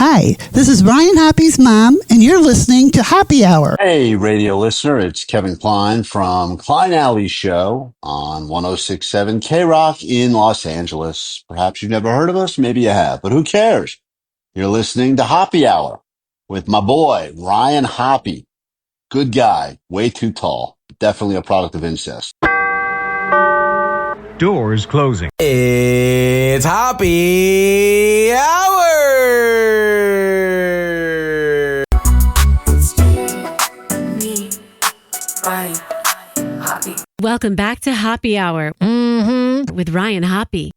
Hi, this is Ryan Hoppe's mom, and you're listening to Hoppe Hour. Hey, radio listener, it's Kevin Klein from Klein Alley Show on 106.7 K-Rock in Los Angeles. Perhaps you've never heard of us, maybe you have, but who cares? You're listening to Hoppe Hour with my boy, Ryan Hoppe. Good guy, way too tall, definitely a product of incest. Doors closing. It's Hoppe Hour! Welcome back to Hoppe Hour with Ryan Hoppe.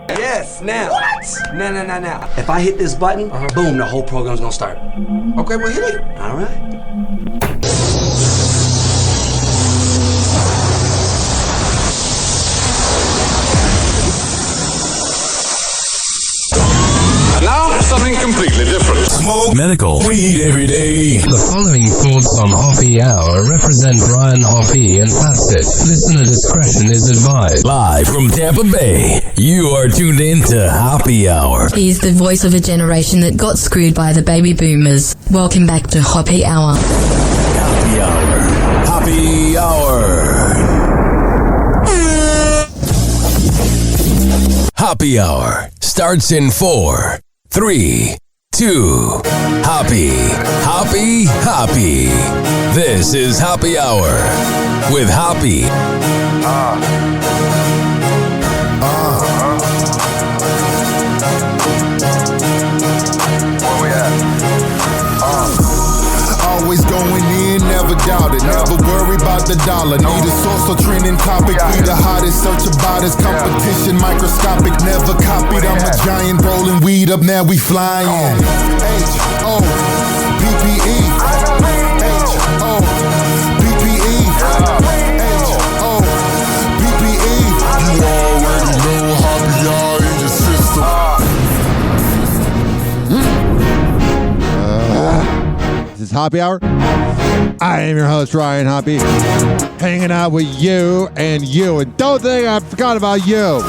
Yes, now. What? Now. If I hit this button, boom, the whole program's gonna start. Okay, well, hit it. All right. Now, something completely different. Smoke medical weed every day. The following thoughts on Hoppe Hour represent Ryan Hoppe and Facet. Listener discretion is advised. Live from Tampa Bay, you are tuned in to Hoppe Hour. He's the voice of a generation that got screwed by the baby boomers. Welcome back to Hoppe Hour. Hoppe Hour. Hoppe Hour. Hoppe Hour starts in 4, 3, 2. Hoppe. This is Hoppe Hour with Hoppe. Where we at? Always going in, never doubt it. Never worry about the dollar. Need a source or trending topic. We the hottest, search about us. Competition microscopic, never copied. I'm a giant rolling weed up, now we flying. H-O-P-P-E. H-O-P-P-E. H-O-P-P-E. You already know Hoppe Hour in your system. This is Hoppe Hour. I am your host, Ryan Hoppe, hanging out with you. And don't think I forgot about you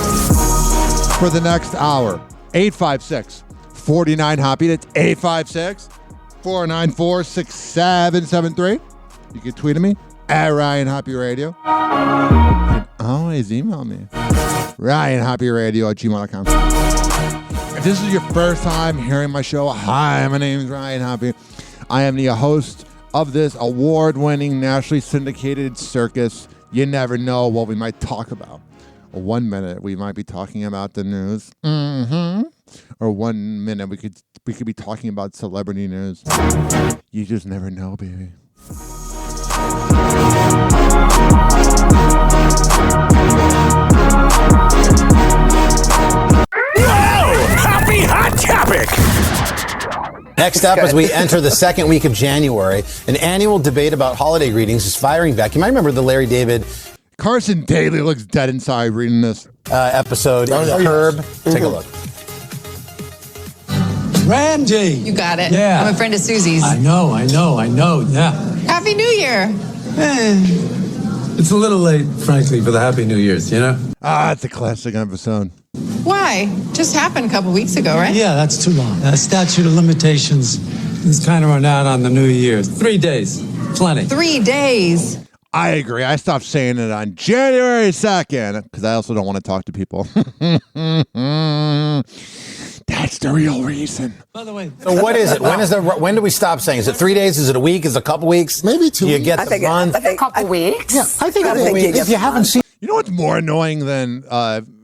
for the next hour. 856-49-HOPPE. That's 856-494-6773. You can tweet at me at Ryan Hoppe Radio. You can always email me, RyanHoppeRadio@gmail.com. If this is your first time hearing my show, hi, my name is Ryan Hoppe. I am the host of this award-winning, nationally syndicated circus. You never know what we might talk about. 1 minute we might be talking about the news, or 1 minute we could be talking about celebrity news. You just never know, baby. Whoa! Hoppe Hot Topic! Next up, as we enter the second week of January, an annual debate about holiday greetings is firing back. You might remember the Larry David Carson Daly looks dead inside reading this episode. Herb, take a look. Randy! You got it. Yeah. I'm a friend of Susie's. I know, yeah. Happy New Year! It's a little late, frankly, for the Happy New Year's, you know? It's a classic episode. Why? Just happened a couple weeks ago, right? Yeah, that's too long. Statute of limitations is kind of run out on the New Year's. 3 days. Plenty. 3 days. I agree. I stopped saying it on January 2nd because I also don't want to talk to people. That's the real reason. By the way, so what is it? When do we stop saying? Is it 3 days? Is it a week? Is it a couple weeks? Maybe 2 weeks. You get the month? A couple weeks? Yeah, I think if you haven't seen. You know what's more annoying than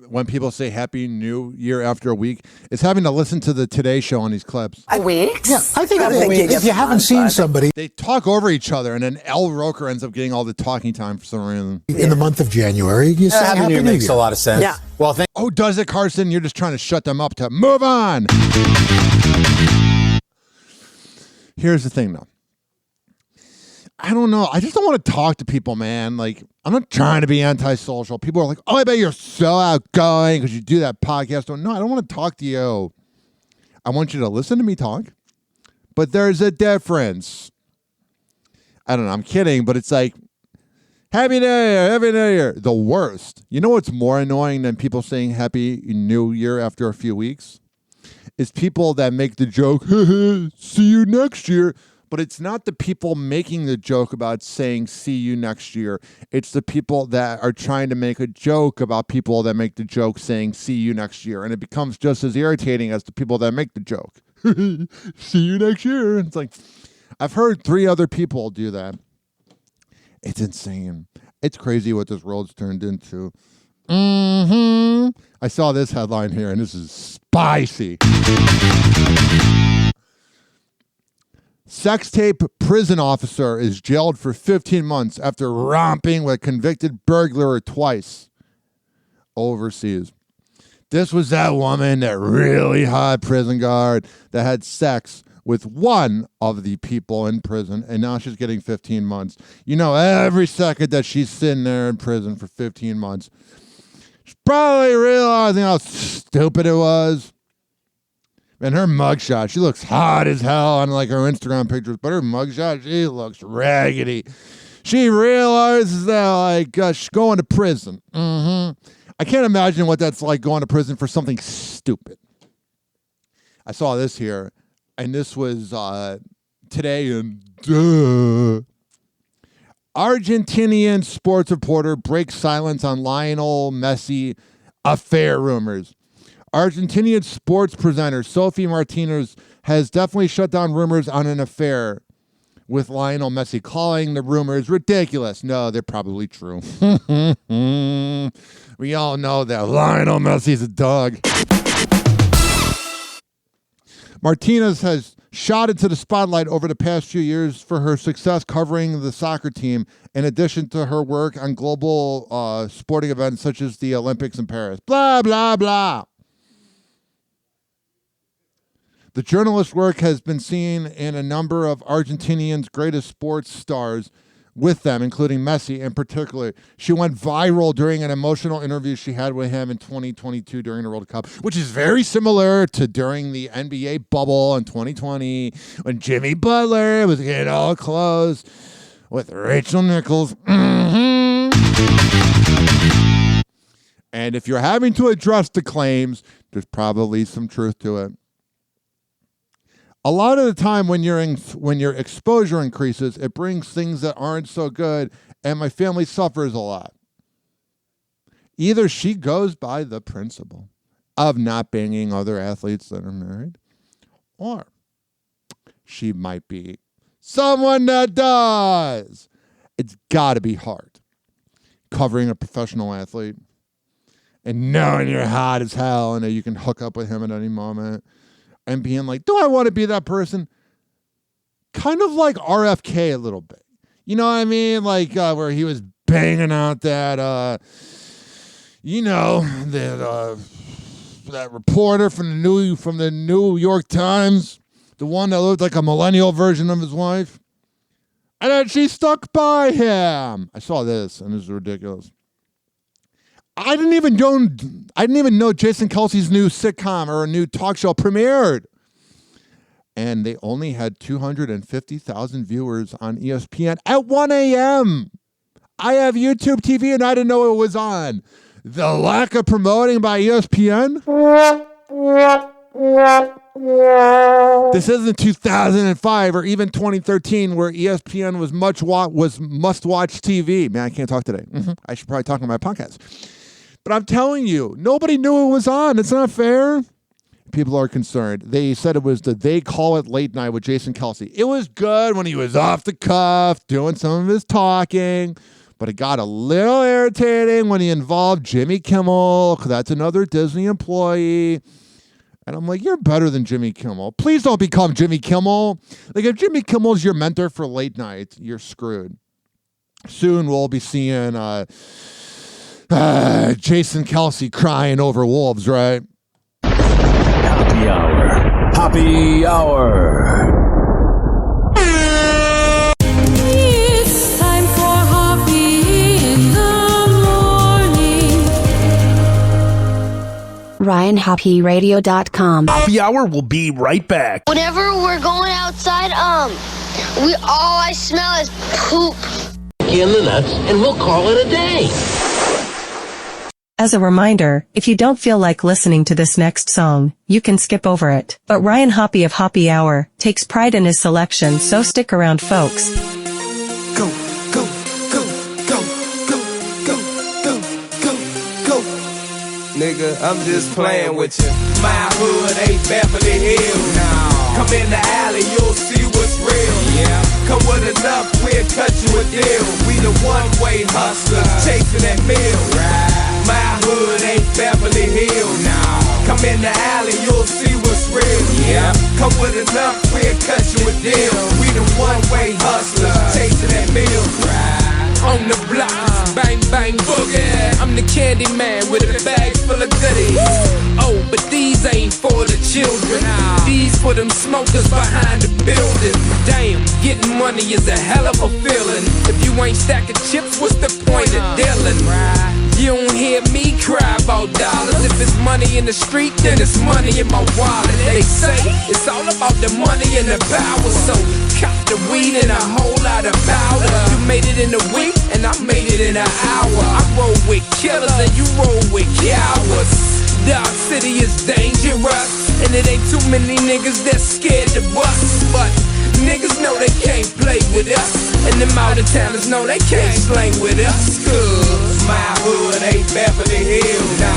when people say Happy New Year after a week? It's having to listen to the Today Show on these clips. A week? Yeah, I think if you haven't seen somebody. They talk over each other, and then Al Roker ends up getting all the talking time for some reason. In the month of January, you say Happy New Year makes a lot of sense. Yeah. Well, does it, Carson? You're just trying to shut them up to move on. Here's the thing, though. I don't know. I just don't want to talk to people, man. Like, I'm not trying to be antisocial. People are like, oh, I bet you're so outgoing because you do that podcast. No, I don't want to talk to you. I want you to listen to me talk. But there's a difference. I don't know. I'm kidding, but it's like, Happy New Year, Happy New Year. The worst. You know what's more annoying than people saying Happy New Year after a few weeks? Is people that make the joke, see you next year. But it's not the people making the joke about saying see you next year. It's the people that are trying to make a joke about people that make the joke saying see you next year. And it becomes just as irritating as the people that make the joke. See you next year. It's like, I've heard 3 other people do that. It's insane. It's crazy what this world's turned into. I saw this headline here, and this is spicy. Sex tape prison officer is jailed for 15 months after romping with convicted burglar twice overseas. This was that woman, that really hot prison guard that had sex with one of the people in prison, and now she's getting 15 months. You know, every second that she's sitting there in prison for 15 months, she's probably realizing how stupid it was. And her mugshot, she looks hot as hell on like her Instagram pictures, but her mugshot, she looks raggedy. She realizes that like she's going to prison. I can't imagine what that's like, going to prison for something stupid. I saw this here, and this was today, and Argentinian sports reporter breaks silence on Lionel Messi affair rumors. Argentinian sports presenter Sophie Martinez has definitely shut down rumors on an affair with Lionel Messi, calling the rumors ridiculous. No, they're probably true. We all know that Lionel Messi's a dog. Martinez has shot into the spotlight over the past few years for her success covering the soccer team, in addition to her work on global sporting events such as the Olympics in Paris. Blah, blah, blah. The journalist's work has been seen in a number of Argentinians' greatest sports stars with them, including Messi in particular. She went viral during an emotional interview she had with him in 2022 during the World Cup, which is very similar to during the NBA bubble in 2020 when Jimmy Butler was getting all close with Rachel Nichols. And if you're having to address the claims, there's probably some truth to it. A lot of the time when your exposure increases, it brings things that aren't so good, and my family suffers a lot. Either she goes by the principle of not banging other athletes that are married, or she might be someone that does. It's got to be hard covering a professional athlete and knowing you're hot as hell and that you can hook up with him at any moment. And being like, do I want to be that person? Kind of like RFK a little bit. You know what I mean? Like where he was banging out that, that reporter from the New York Times, the one that looked like a millennial version of his wife. And then she stuck by him. I saw this, and this is ridiculous. I didn't even know Jason Kelsey's new sitcom or a new talk show premiered. And they only had 250,000 viewers on ESPN at 1 a.m. I have YouTube TV and I didn't know it was on. The lack of promoting by ESPN? This isn't 2005 or even 2013 where ESPN was must-watch TV. Man, I can't talk today. I should probably talk on my podcast. But I'm telling you, nobody knew it was on. It's not fair. People are concerned. They said it was They Call It Late Night with Jason Kelsey. It was good when he was off the cuff, doing some of his talking, but it got a little irritating when he involved Jimmy Kimmel, because that's another Disney employee. And I'm like, you're better than Jimmy Kimmel. Please don't become Jimmy Kimmel. Like, if Jimmy Kimmel's your mentor for late night, you're screwed. Soon we'll be seeing Jason Kelsey crying over wolves, right? Happy Hour. Happy Hour. It's time for Hoppe in the morning. RyanHoppeRadio.com. Happy Hour will be right back. Whenever we're going outside, all I smell is poop. you in the nuts, and we'll call it a day. As a reminder, if you don't feel like listening to this next song, you can skip over it. But Ryan Hoppe of Hoppe Hour takes pride in his selection, so stick around, folks. Go, go, go, go, go, go, go, go, go. Nigga, I'm just playing with you. My hood ain't Beverly Hills. No. Come in the alley, you'll see what's real. Yeah. Come with enough, we'll cut you a deal. We the one-way hustlers, chasing that meal. Right. My hood ain't Beverly Hills. No. Come in the alley, you'll see what's real. Yeah. Come with enough, we'll cut you a deal. We the one-way hustlers, chasing that meal. Right. On the block, bang bang boogie. I'm the candy man with a bag full of goodies. Oh, but these ain't for the children. These for them smokers behind the building. Damn, getting money is a hell of a feeling. If you ain't stacking chips, what's the point of dealing? You don't hear me cry about dollars. If it's money in the street, then it's money in my wallet. They say it's all about the money and the power. So cop the weed and a whole lot of powder. You made it in a week, and I made it in an hour. I roll with killers and you roll with cowards. Dark City is dangerous, and it ain't too many niggas that's scared to bust. But niggas know they can't play with us, and them out-of-towners know they can't slang with us. Cause my hood ain't Beverly Hills. No.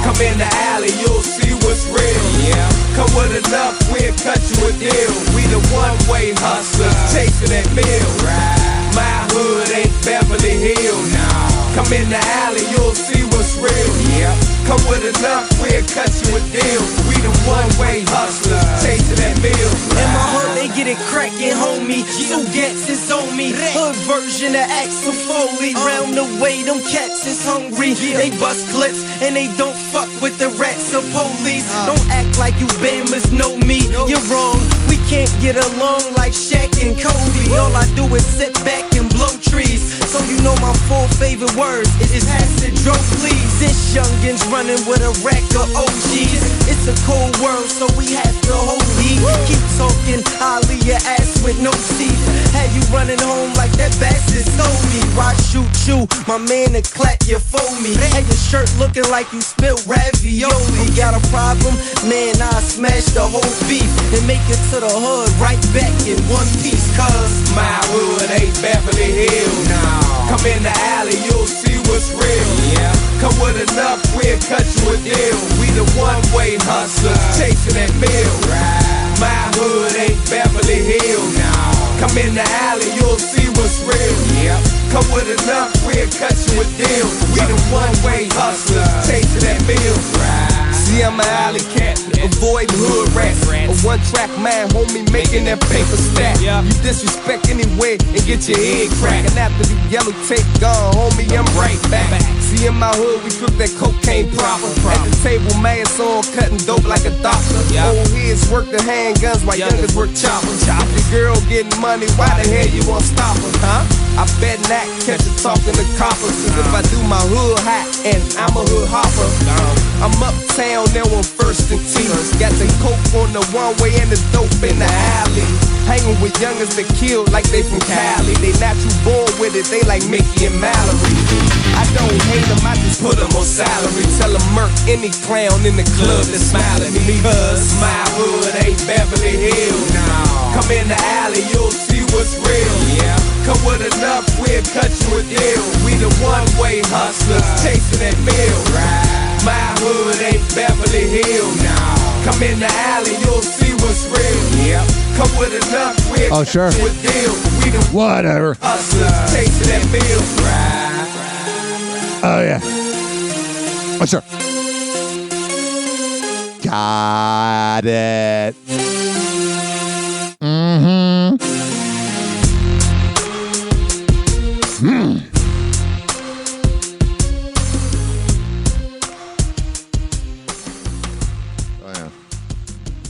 Come in the alley, you'll see what's real. Yeah. Come with enough, we'll cut you a deal. We the one-way hustlers, chasing that meal. Right. My hood ain't Beverly Hills. No. Come in the alley, you'll see what's real. Yeah. Come with enough, we'll cut you a deal. We the one-way hustlers, chasing that meal. In my hood, they get it crackin', homie. Two gets is on me. Hood version of Axel Foley. Round the way, them cats is hungry. They bust clips and they don't fuck with the rats or police. Don't act like you Bammers know me. You're wrong. We can't get along like Shaq and Kobe. All I do is sit back and blow trees. So you know my four favorite words is acid, dro, please. This youngin's running with a rack of OGs. It's a cold world, so we have to hold heat. Keep talking, I'll leave your ass with no teeth. Had you running home like that bastard stole me. Why shoot you? My man to clap you for me. Had your shirt looking like you spilled ravioli. Got a problem? Man, I smash the whole beef and make it to the hood right back in one piece. Cause my hood ain't Beverly Hills. No. Come in the alley, you'll see what's real. Yeah. Come with enough, we'll cut you a deal. We the one-way hustlers, chasing that meal. Right. My hood ain't Beverly Hills. No. Come in the alley, you'll see what's real. Yeah. Come with enough, we'll cut you a deal. We the one-way hustlers, chasing that meal. Right. See, I'm an alley cat, avoid hood rats. A one-track man, homie, making that paper stack. You disrespect anyway and get your head cracked. And after the yellow tape gone, homie, I'm right back. See, in my hood, we cook that cocaine proper. At the table, man, all cutting dope like a doctor. Old heads work the handguns while youngers work choppers. If the girl getting money, why the hell you won't stop her, huh? I bet not catch her talking to coppers. Cause if I do my hood hot and I'm a hood hopper, I'm uptown now on First and T. Got the coke on the one-way and the dope in the alley. Hanging with youngers that kill like they from Cali. They natural born with it, they like Mickey and Mallory. I don't hate them, I just put them on salary. Tell them murk any clown in the club that smile at me. Cause my hood ain't Beverly Hills. No. Come in the alley, you'll see what's real. Yeah. Come with enough, we'll cut you a deal. We the one-way hustlers, chasing that meal. Right. My hood ain't Beverly Hills. No. Come in the alley, you'll see what's real. Yeah. Come with enough, we'll Oh, sure. cut you a deal. We the Whatever. hustlers, chasing that meal. Right. Oh, yeah. Oh, sure. Got it. Mm-hmm. Oh, yeah.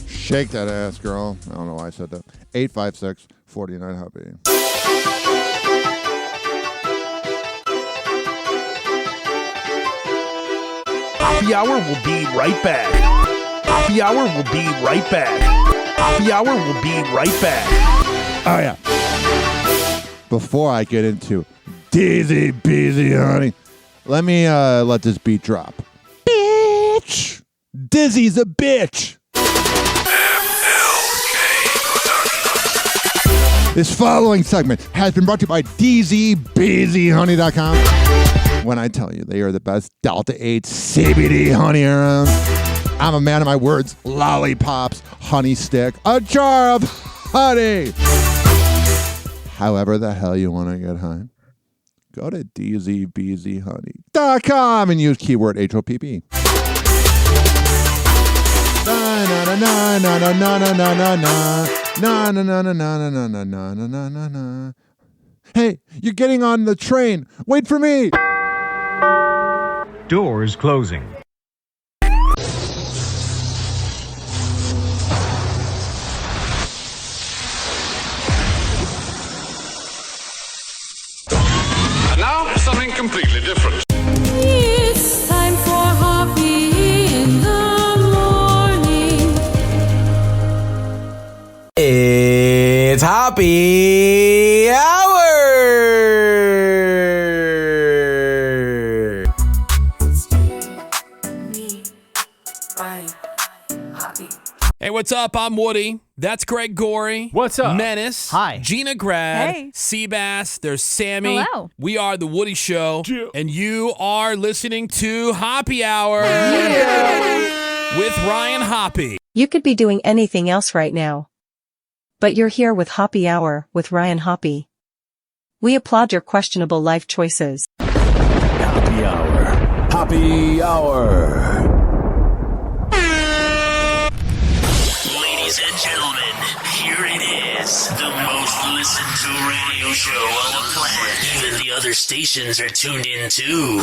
Shake that ass, girl. I don't know why I said that. 856-49-HOPPE. Hoppe Hour will be right back. Hoppe Hour will be right back. Hoppe Hour will be right back. Oh, yeah. Before I get into Easy peasy, honey. Let me let this beat drop. Bitch! Dizzy's a bitch! This following segment has been brought to you by DZBZHoney.com. When I tell you they are the best Delta 8 CBD honey around, I'm a man of my words. Lollipops, honey stick, a jar of honey. However the hell you want to get high, go to DZBZHoney.com and use keyword HOPP. Na na na na na na na na na na na na na na na na na na na na. Hey, you're getting on the train. Wait for me. Doors closing. And now something completely different. It's time for Hoppe in the morning. It's Hoppe Hour! Hey, what's up? I'm Woody. That's Greg Gorey. What's up? Menace. Hi. Gina Grad. Hey. Seabass. There's Sammy. Hello. We are The Woody Show. Yeah. And you are listening to Hoppe Hour with Ryan Hoppe. You could be doing anything else right now. But you're here with Hoppe Hour with Ryan Hoppe. We applaud your questionable life choices. Hoppe Hour. Hoppe Hour. Ladies and gentlemen, here it is. The most listened to radio show on the planet. Even the other stations are tuned in too.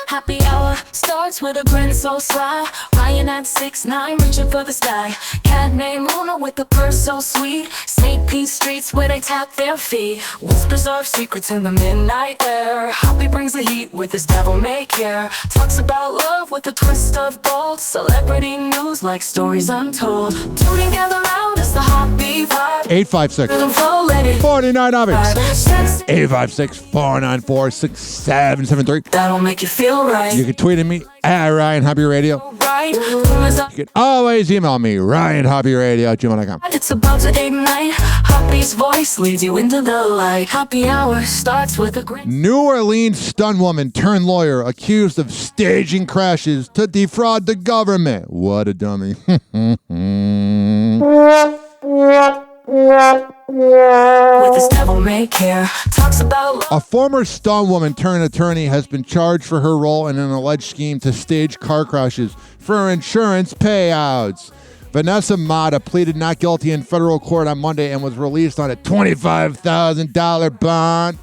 Happy hour starts with a grin so sly. Ryan at 6'9", reaching for the sky. Cat named Luna with a purse so sweet. Snake Pea streets where they tap their feet. Whispers of secrets in the midnight air. Hoppe brings the heat with his devil may care. Talks about love with a twist of gold. Celebrity news like stories untold. Two together out is the Hoppe vibe. 856-49 856-494-6773. That'll make you feel right. You can tweet at me at Ryan Hoppe Radio. Right. You can always email me, RyanHoppeRadio@gmail.com. It's about to ignite. Hoppe's voice leads you into the light. Hoppe Hour starts with a grin. New Orleans stunt woman turned lawyer accused of staging crashes to defraud the government. What a dummy. With his devil may care. Talks about A former stunt woman turned attorney has been charged for her role in an alleged scheme to stage car crashes for insurance payouts. Vanessa Mata pleaded not guilty in federal court on Monday and was released on a $25,000 bond.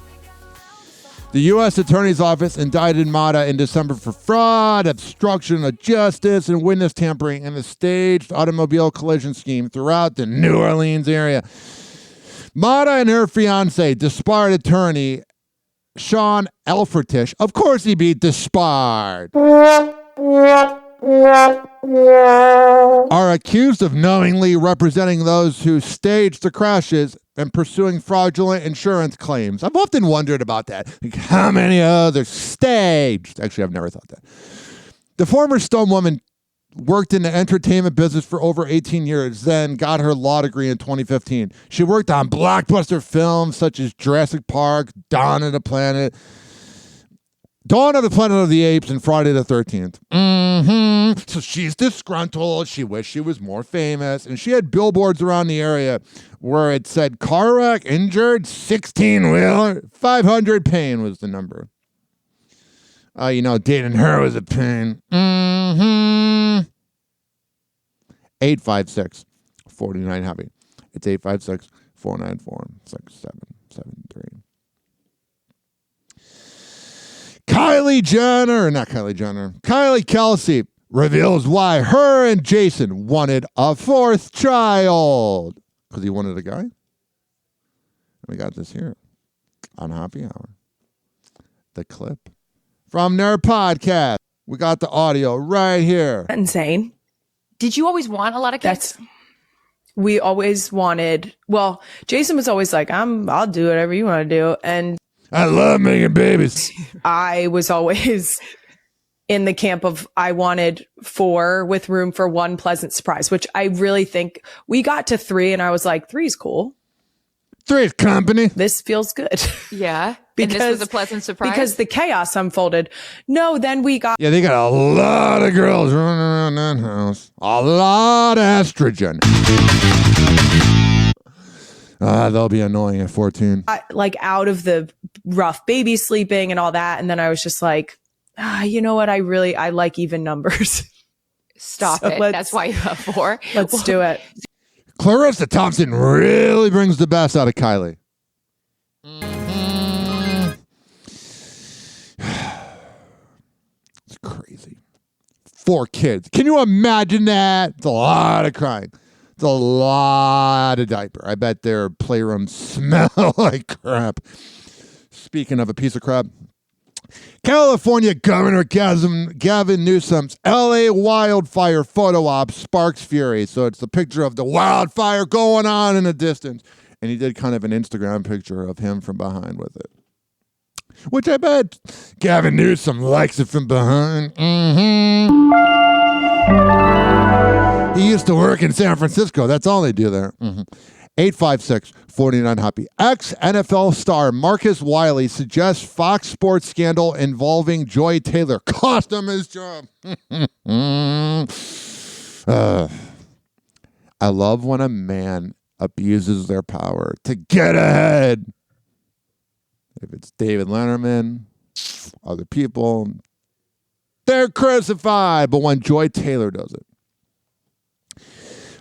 The U.S. Attorney's Office indicted Mata in December for fraud, obstruction of justice, and witness tampering in the staged automobile collision scheme throughout the New Orleans area. Mata and her fiancé, Despard attorney Sean Elfertish, of course he beat Despard, are accused of knowingly representing those who staged the crashes and pursuing fraudulent insurance claims. I've often wondered about that. Like, how many others staged? Actually, I've never thought that. The former stunt woman worked in the entertainment business for over 18 years, then got her law degree in 2015. She worked on blockbuster films such as Jurassic Park, Dawn of the Planet of the Apes, and Friday the 13th. So she's disgruntled. She wished she was more famous. And she had billboards around the area where it said, car wreck, injured, 16-wheeler, 500 pain was the number. Dating her was a pain. 856-49-HOPPE. It's 856-494-6773. Kylie Kelsey reveals why her and Jason wanted a fourth child. Because he wanted a guy? We got this here on Hoppe Hour. The clip from their podcast. We got the audio right here. Insane. Did you always want a lot of kids? we always wanted, well, Jason was always like, I'll do whatever you want to do. And I love making babies. I was always in the camp of I wanted 4 with room for 1 pleasant surprise, which I really think we got to 3 and I was like, 3's cool. 3's company. This feels good. Yeah. And this was a pleasant surprise? Because the chaos unfolded. No, then we got... Yeah, they got a lot of girls running around that house. A lot of estrogen. They'll be annoying at 14. Like out of the rough baby sleeping and all that. And then I was just like, you know what? I like even numbers. Stop it. That's why you have 4. Let's do it. Clarissa Thompson really brings the best out of Kylie. It's crazy. 4 kids. Can you imagine that? It's a lot of crying. It's a lot of diaper. I bet their playrooms smell like crap. Speaking of a piece of crap, California Governor Gavin Newsom's LA wildfire photo op sparks fury. So it's the picture of the wildfire going on in the distance. And he did kind of an Instagram picture of him from behind with it. Which I bet Gavin Newsom likes it from behind. He used to work in San Francisco. That's all they do there. 856-49-HOPPY. Ex-NFL star Marcus Wiley suggests Fox Sports scandal involving Joy Taylor cost him his job. I love when a man abuses their power to get ahead. If it's David Letterman, other people, they're crucified. But when Joy Taylor does it,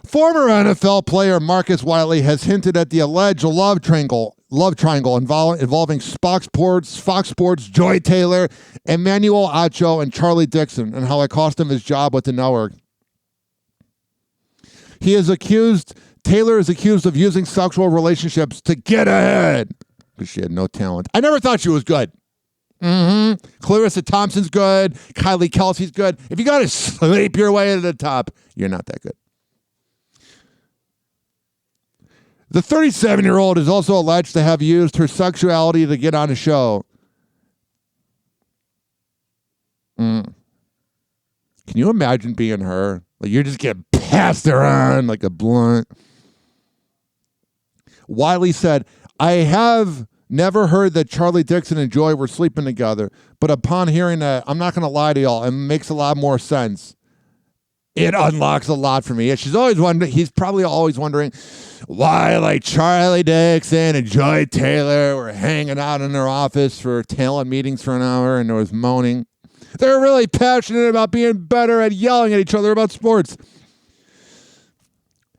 former NFL player Marcus Wiley has hinted at the alleged love triangle involving Fox Sports, Joy Taylor, Emmanuel Acho, and Charlie Dixon, and how it cost him his job with the network. Taylor is accused of using sexual relationships to get ahead because she had no talent. I never thought she was good. Clarissa Thompson's good. Kylie Kelsey's good. If you got to sleep your way to the top, you're not that good. The 37-year-old is also alleged to have used her sexuality to get on a show. Can you imagine being her? Like, you're just getting passed around like a blunt. Wiley said, I have never heard that Charlie Dixon and Joy were sleeping together, but upon hearing that, I'm not going to lie to y'all, it makes a lot more sense. It unlocks a lot for me. Yeah, he's probably always wondering why, like, Charlie Dixon and Joy Taylor were hanging out in their office for talent meetings for an hour and there was moaning. They're really passionate about being better at yelling at each other about sports.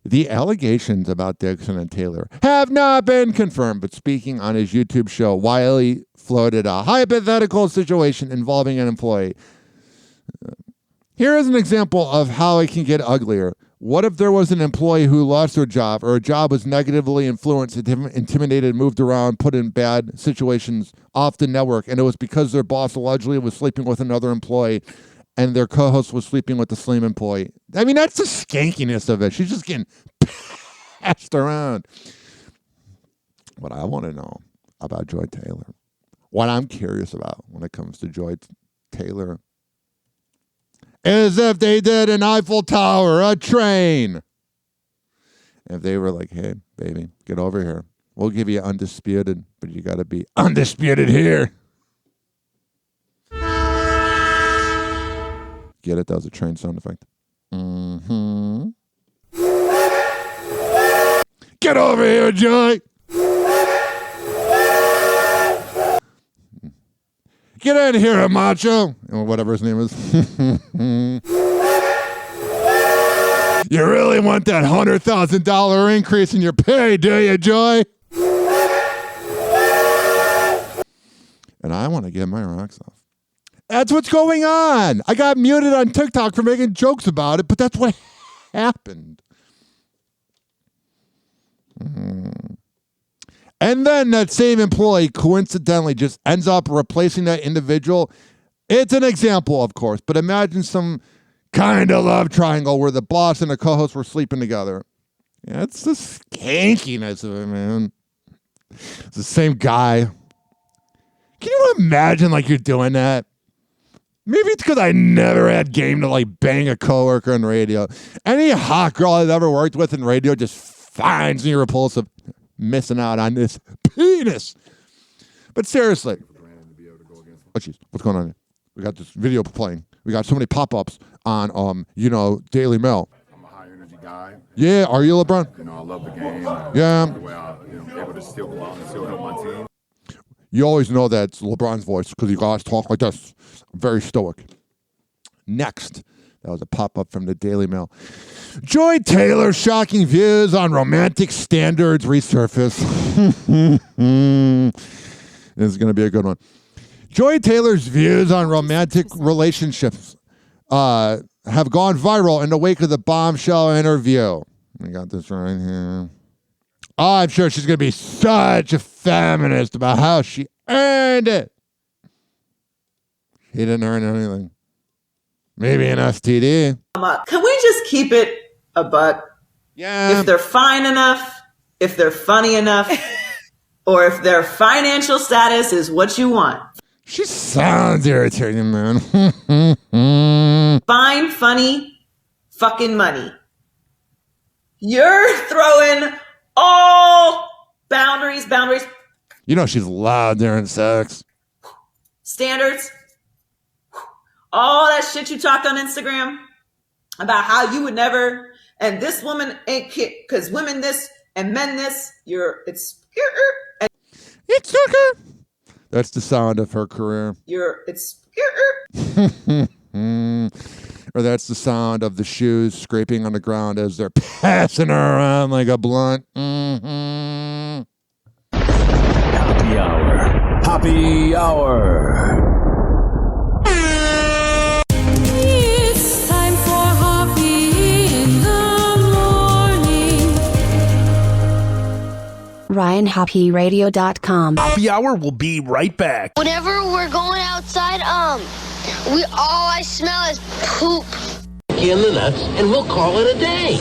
The allegations about Dixon and Taylor have not been confirmed, but speaking on his YouTube show, Wiley floated a hypothetical situation involving an employee. Here is an example of how it can get uglier. What if there was an employee who lost their job or a job was negatively influenced, intimidated, moved around, put in bad situations off the network, and it was because their boss allegedly was sleeping with another employee and their co-host was sleeping with the same employee? I mean, that's the skankiness of it. She's just getting passed around. What I want to know about Joy Taylor, what I'm curious about when it comes to Joy Taylor, is if they did an Eiffel Tower, a train. If they were like, hey, baby, get over here. We'll give you undisputed, but you got to be undisputed here. Get it? That was a train sound effect. Get over here, Joy. Get in here, Macho. Or whatever his name is. You really want that $100,000 increase in your pay, do you, Joy? And I want to get my rocks off. That's what's going on. I got muted on TikTok for making jokes about it, but that's what happened. And then that same employee coincidentally just ends up replacing that individual. It's an example, of course, but imagine some kind of love triangle where the boss and the co-host were sleeping together. Yeah, it's the skankiness of it, man. It's the same guy. Can you imagine like you're doing that? Maybe it's because I never had game to like bang a coworker on radio. Any hot girl I've ever worked with in radio just finds me repulsive, missing out on this penis. But seriously, oh jeez, what's going on here? We got this video playing. We got so many pop-ups on, Daily Mail. I'm a high energy guy. Yeah, are you LeBron? I love the game. Yeah. The way I, able to still go out and still help my team. You always know that's LeBron's voice because you guys talk like this. Very stoic. Next, that was a pop-up from the Daily Mail. Joy Taylor's shocking views on romantic standards resurface. This is going to be a good one. Joy Taylor's views on romantic relationships have gone viral in the wake of the bombshell interview. I got this right here. Oh, I'm sure she's going to be such a feminist about how she earned it. He didn't earn anything. Maybe an STD. Can we just keep it a buck? Yeah. If they're fine enough, if they're funny enough, or if their financial status is what you want. She sounds irritating, man. Fine, funny, fucking money. You're throwing all boundaries. You know she's loud during sex. Standards. All that shit you talked on Instagram about how you would never, and this woman ain't because women this and men this, it's circus. That's the sound of her career. Or that's the sound of the shoes scraping on the ground as they're passing her around like a blunt. Mm-hmm. Happy Hour. Happy Hour. It's time for Hoppe in the morning. RyanHoppeRadio.com. Happy Hour will be right back. Whenever we're going outside, all I smell is poop. In the nuts, and we'll call it a day.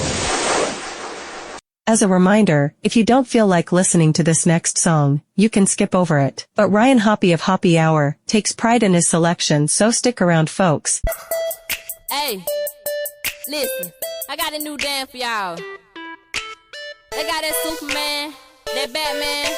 As a reminder, if you don't feel like listening to this next song, you can skip over it. But Ryan Hoppe of Hoppe Hour takes pride in his selection, so stick around, folks. Hey, listen, I got a new dance for y'all. They got that Superman, that Batman.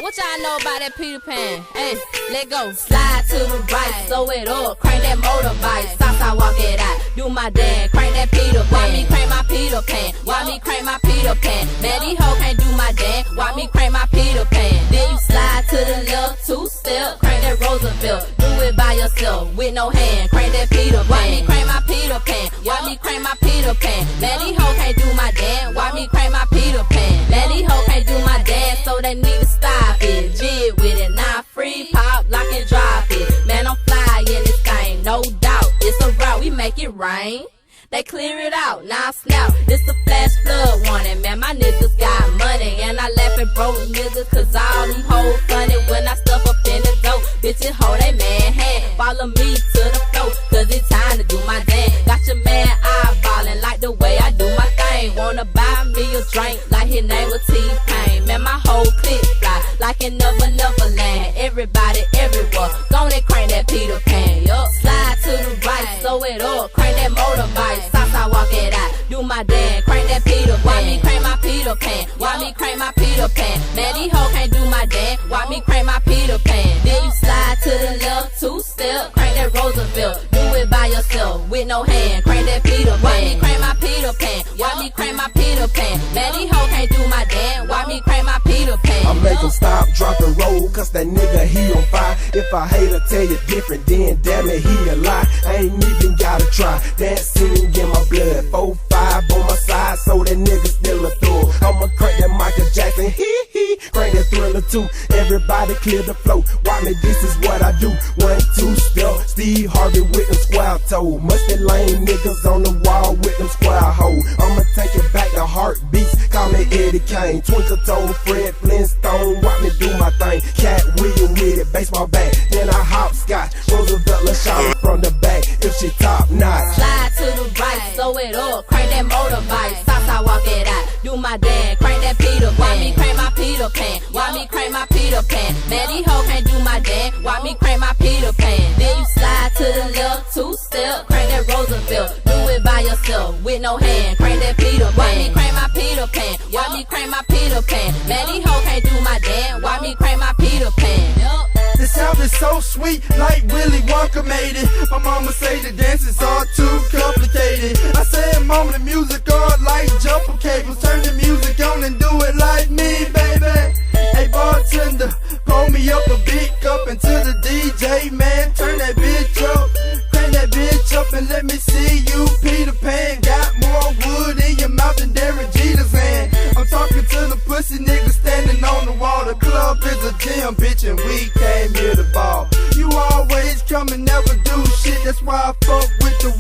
What y'all know about that Peter Pan? Hey, let go. Slide to the right, sew it up, crank that motorbike. Southside walk it out, do my dance, crank that Peter Pan. Why me crank my Peter Pan? Why me crank my Peter Pan? Man, these hoes can't do my dance, why me crank my Peter Pan? Then you slide to the left, two-step, crank that Roosevelt. Do it by yourself, with no hand, crank that Peter Pan. Why me crank my Peter Pan? Why me crank my Peter Pan? Man, these hoes can't do my dance, why me crank my Peter Pan? Man, these hoes can't do my dance, so they need to stop it. Jig with it, not free, pop, lock and drop it. Man, I'm fly in this thing, no doubt. It's a route, we make it rain. They clear it out, now snap. This a flash flood warning, man. My niggas got money, and I laugh at broke niggas, cause all them hoes funny when I stuff up in the dough. Bitches hold they man hand, follow me to the floor, cause it's time to do my dance. Got your man eyeballing like the way I do my thing. Wanna buy me a drink like his name was T-Pain. Man, my whole clique fly like in Neverland. Everybody everywhere, gonna crank that Peter Pan. Yup, slide to the right, sew it up, crank that motorbike. Southside walk it out, do my dance, crank that Peter Pan. Why me crank my Peter Pan? Why me crank my Peter Pan? Man, these hoes can't do my dance, why me crank my Peter Pan? Then you slide to the left, two-step, crank that Roosevelt. Do it by yourself, with no hand, crank that Peter Pan. Why me crank my Peter Pan? Why me crank my Peter Pan? Man, these hoes can't do my dance, why me crank my Peter Pan? I make him stop, drop, and roll, cause that nigga, he on fire. If I hate to tell you different, then damn it, he a lie. I ain't even gotta try, dancing in my blood. 4-5 on my side, so that nigga still a fool. I'ma crank that Michael Jackson, hee, crank that Thriller too. Everybody clear the flow, watch me, this is what I do. 1-2 step, Steve Harvey with them square toe. Musty lame niggas on the wall with them square hoe. I'ma take it back to heartbeats, call me Eddie Kane. Twinkle toe, Fred Flintstone, watch me do my thing. Cat William with it, baseball bat, then I hopscotch. Roosevelt, let's shot it from the back, if she top notch. Slide to the right, sew it up, crank that motorbike. Southside walk it out, do Man, these hoes can't do my dance. Why me crank my Peter Pan? Then you slide to the left, 2-step, crank that Roosevelt. Do it by yourself with no hand. Crank that Peter Pan. Why me crank my Peter Pan? Why me crank my Peter Pan? Man, these hoes can't do my dance. Why me crank my Peter Pan? The sound is so sweet, like Willy Wonka made it. My mama say the dance is all too complicated. I said, mama, the music all like jumper cables. Turn the music on and do it like me, baby. Hey, bartender, pour me up a big cup into the DJ, man. Turn that bitch up, crank that bitch up and let me see you, Peter Pan. Got more wood in your mouth than Derek Jeter's hand. I'm talking to the pussy nigga standing on the wall. The club is a gym, bitch, and we came here to ball. You always come and never do shit, that's why I fuck with the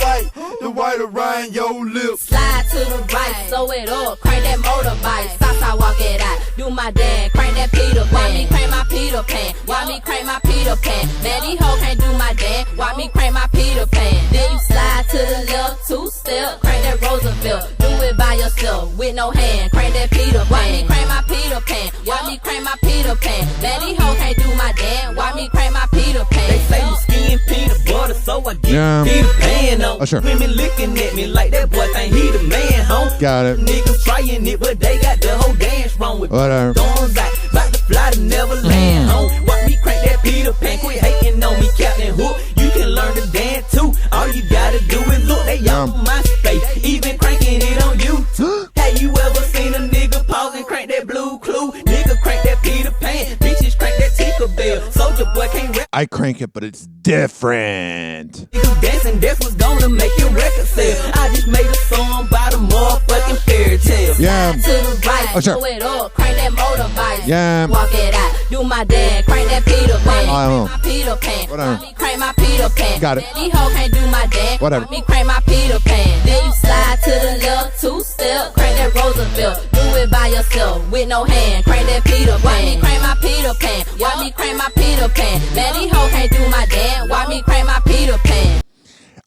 white around your lips. Slide to the right, sew it up, crank that motorbike. Stop, walk it out, do my dance, crank that Peter Pan. Why me crank my Peter Pan? Why me crank my Peter Pan? Man, these hoes can't do my dance. Why me crank my Peter Pan? Then you slide to the left, 2-step, crank that Roosevelt. Do it by yourself with no hand. Crank that Peter Pan. Why me crank my Peter Pan? Why me crank my Peter Pan? Man, these hoes can't do my dance. Why me crank my Peter Pan? They say you skin peanut butter, so I get Peter Pan on. Oh, sure. Women looking at me like that boy think he the man, home. Got it. Niggas trying it, but they got the whole dance wrong with whatever. Guns out, about to fly to Neverland, home. Watch me crank that Peter Pan, quit hating on me, Captain Hook. You can learn to dance too. All you gotta do is look, they all on my space, even cranking it on YouTube. Have you ever seen a nigga pause and crank that Blue Clue? Nigga crank that Peter Pan, bitches crank that Tinkerbell. Soldier boy can't rap. I crank it, but it's different. Niggas dancing, that's what's gonna make your record sell. I just made a song by the motherfucking fairy tale. Yeah. To the right, Oh, sure. sew it up, crank that motorbike. Yeah. Walk it out, do my dance, crank that Peter Pan. Oh, Crank my Peter Pan. whatever. Me crank my Peter Pan. Got it. Man, these hoes can't do my dance. Whatever. Me crank my Peter Pan. Then you slide to the left, 2-step, crank that Roosevelt. Do it by yourself with no hand. Crank that Peter Pan. Why me crank my Peter Pan? Why me crank my Peter Pan? Man, these hoes can't do my dance. Why me crank my Peter Pan?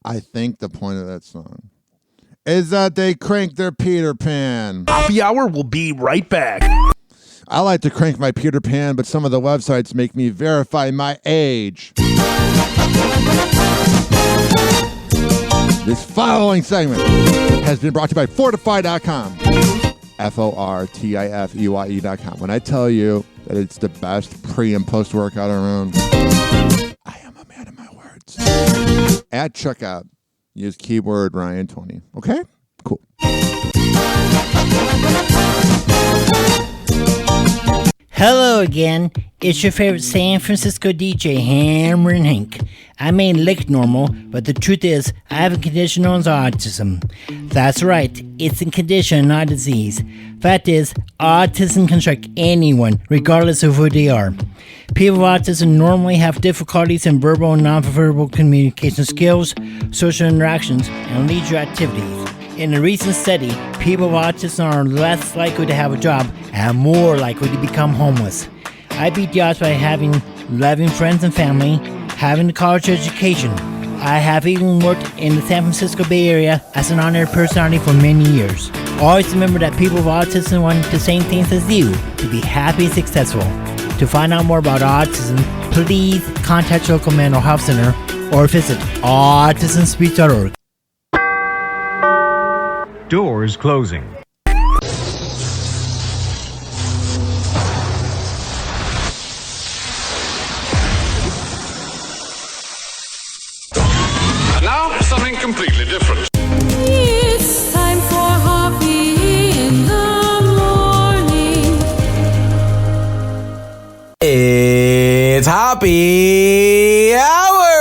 I think the point of that song is that they crank their Peter Pan. Happy Hour will be right back. I like to crank my Peter Pan, but some of the websites make me verify my age. This following segment has been brought to you by Fortify.com. Fortifeye.com. When I tell you that it's the best pre- and post-workout around, I am a man of my words. At checkout, use keyword Ryan20. Okay? Cool. Hello again. It's your favorite San Francisco DJ, Hammerin' Hank. I may look normal, but the truth is, I have a condition known as autism. That's right, it's a condition, not a disease. Fact is, autism can strike anyone, regardless of who they are. People with autism normally have difficulties in verbal and non-verbal communication skills, social interactions, and leisure activities. In a recent study, people with autism are less likely to have a job and more likely to become homeless. I beat the odds by having loving friends and family, having a college education. I have even worked in the San Francisco Bay Area as an honorary personality for many years. Always remember that people with autism want the same things as you, to be happy and successful. To find out more about autism, please contact your local mental health center or visit autismspeech.org. Doors closing. And now, something completely different. It's time for Hoppe in the morning. It's Hoppe Hour!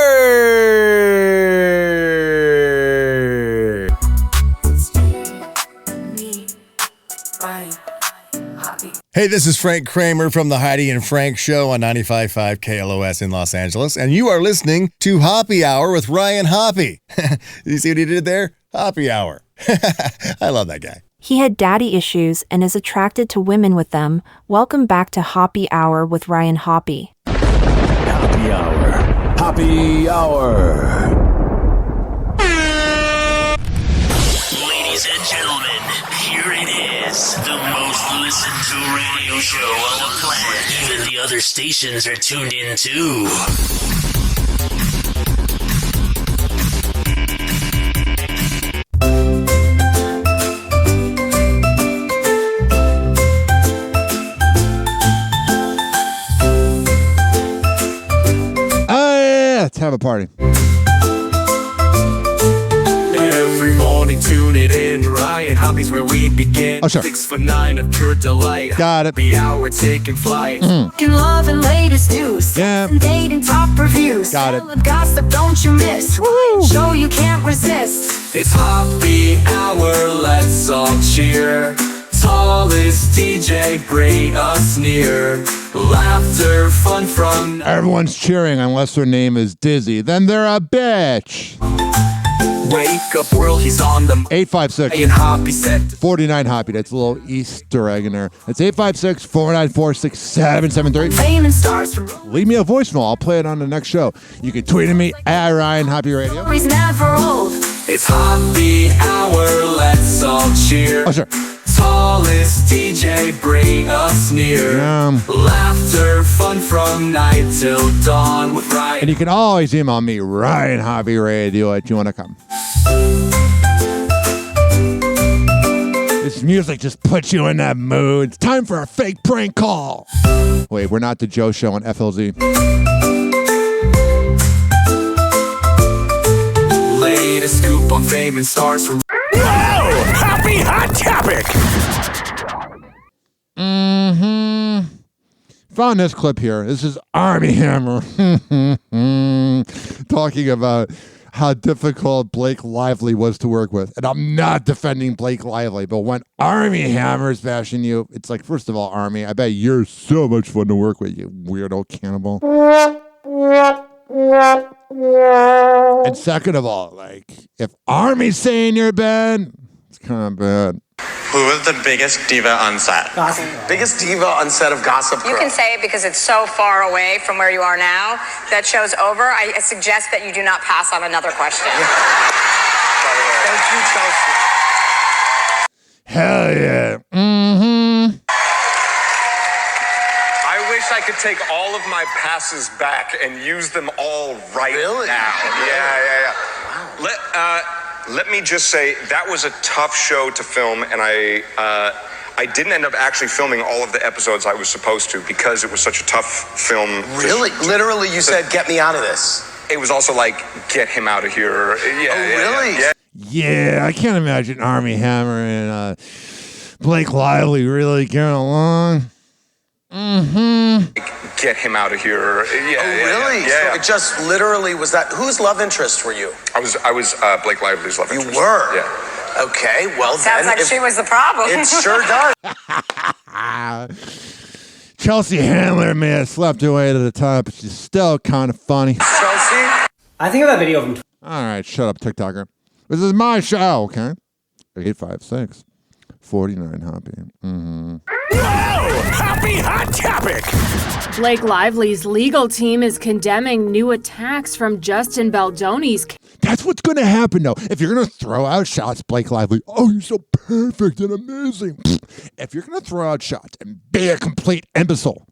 Hey, this is Frank Kramer from the Heidi and Frank Show on 95.5 KLOS in Los Angeles, and you are listening to Hoppe Hour with Ryan Hoppe. You see what he did there? Hoppe Hour. I love that guy. He had daddy issues and is attracted to women with them. Welcome back to Hoppe Hour with Ryan Hoppe. Hoppe Hour. Hoppe Hour. Ladies and gentlemen, here it is, the most listened to radio radio show on the planet. Even the other stations are tuned in too. Let's have a party. Every morning, tune it in. Ryan Hoppe's where we begin. Oh, sure. 6 for 9 of pure delight. Got it. Happy hour taking flight. In love and latest news. Yeah. Dating top reviews. Got it. Gossip, don't you miss. Show you can't resist. It's Hoppe Hour, let's all cheer. Tallest DJ, bring us near. Laughter, fun from... Everyone's cheering unless their name is Dizzy. Then they're a bitch. Wake up world, he's on the... 856. Ryan Hoppe said... 49 Hoppe. That's a little Easter egg in there. That's 856-494-6773. Fame and stars from... Leave me a voicemail. I'll play it on the next show. You can tweet at me at Ryan Hoppe Radio. Stories never old. It's Hoppe Hour, let's all cheer. Oh, sure. Tallest DJ, bring us near. Laughter, fun from night till dawn with Ryan. And you can always email me, RyanHoppeRadio@gmail.com. This music just puts you in that mood. It's time for a fake prank call. Wait, we're not the Joe Show on FLZ. Latest scoop on fame and stars from... Whoa! Happy Hot Topic! Found this clip here. This is Army Hammer talking about how difficult Blake Lively was to work with. And I'm not defending Blake Lively, but when Army Hammer is bashing you, it's like, first of all, Army, I bet you're so much fun to work with, you weirdo cannibal. And second of all, like, if Army's saying you're bad, it's kind of bad. Who was the biggest diva on set? Gossip Girl. Biggest diva on set of Gossip Girl. You can say it because it's so far away from where you are now. That show's over. I suggest that you do not pass on another question. Thank you, Chelsea. Hell yeah. I wish I could take all of my passes back and use them all right now. Yeah. Wow. Let me just say, that was a tough show to film, and I didn't end up actually filming all of the episodes I was supposed to because it was such a tough film. Really? Literally, you said, get me out of this. It was also like, get him out of here. Really? Yeah, I can't imagine Army Hammer and Blake Lively really getting along. Get him out of here. Really? Yeah. So it just literally was that. Whose love interest were you? I was Blake Lively's love interest. You were? Yeah. Okay, well Sounds then. like she was the problem. It sure does. Chelsea Handler may have slept her way to the top, but she's still kind of funny. Chelsea? I think of that video of him. All right, shut up, TikToker. This is my show, okay? 856 49 Hoppe. Whoa! Happy Hot Topic! Blake Lively's legal team is condemning new attacks from Justin Baldoni's. That's what's going to happen, though. If you're going to throw out shots, Blake Lively, oh, you're so perfect and amazing. If you're going to throw out shots and be a complete imbecile,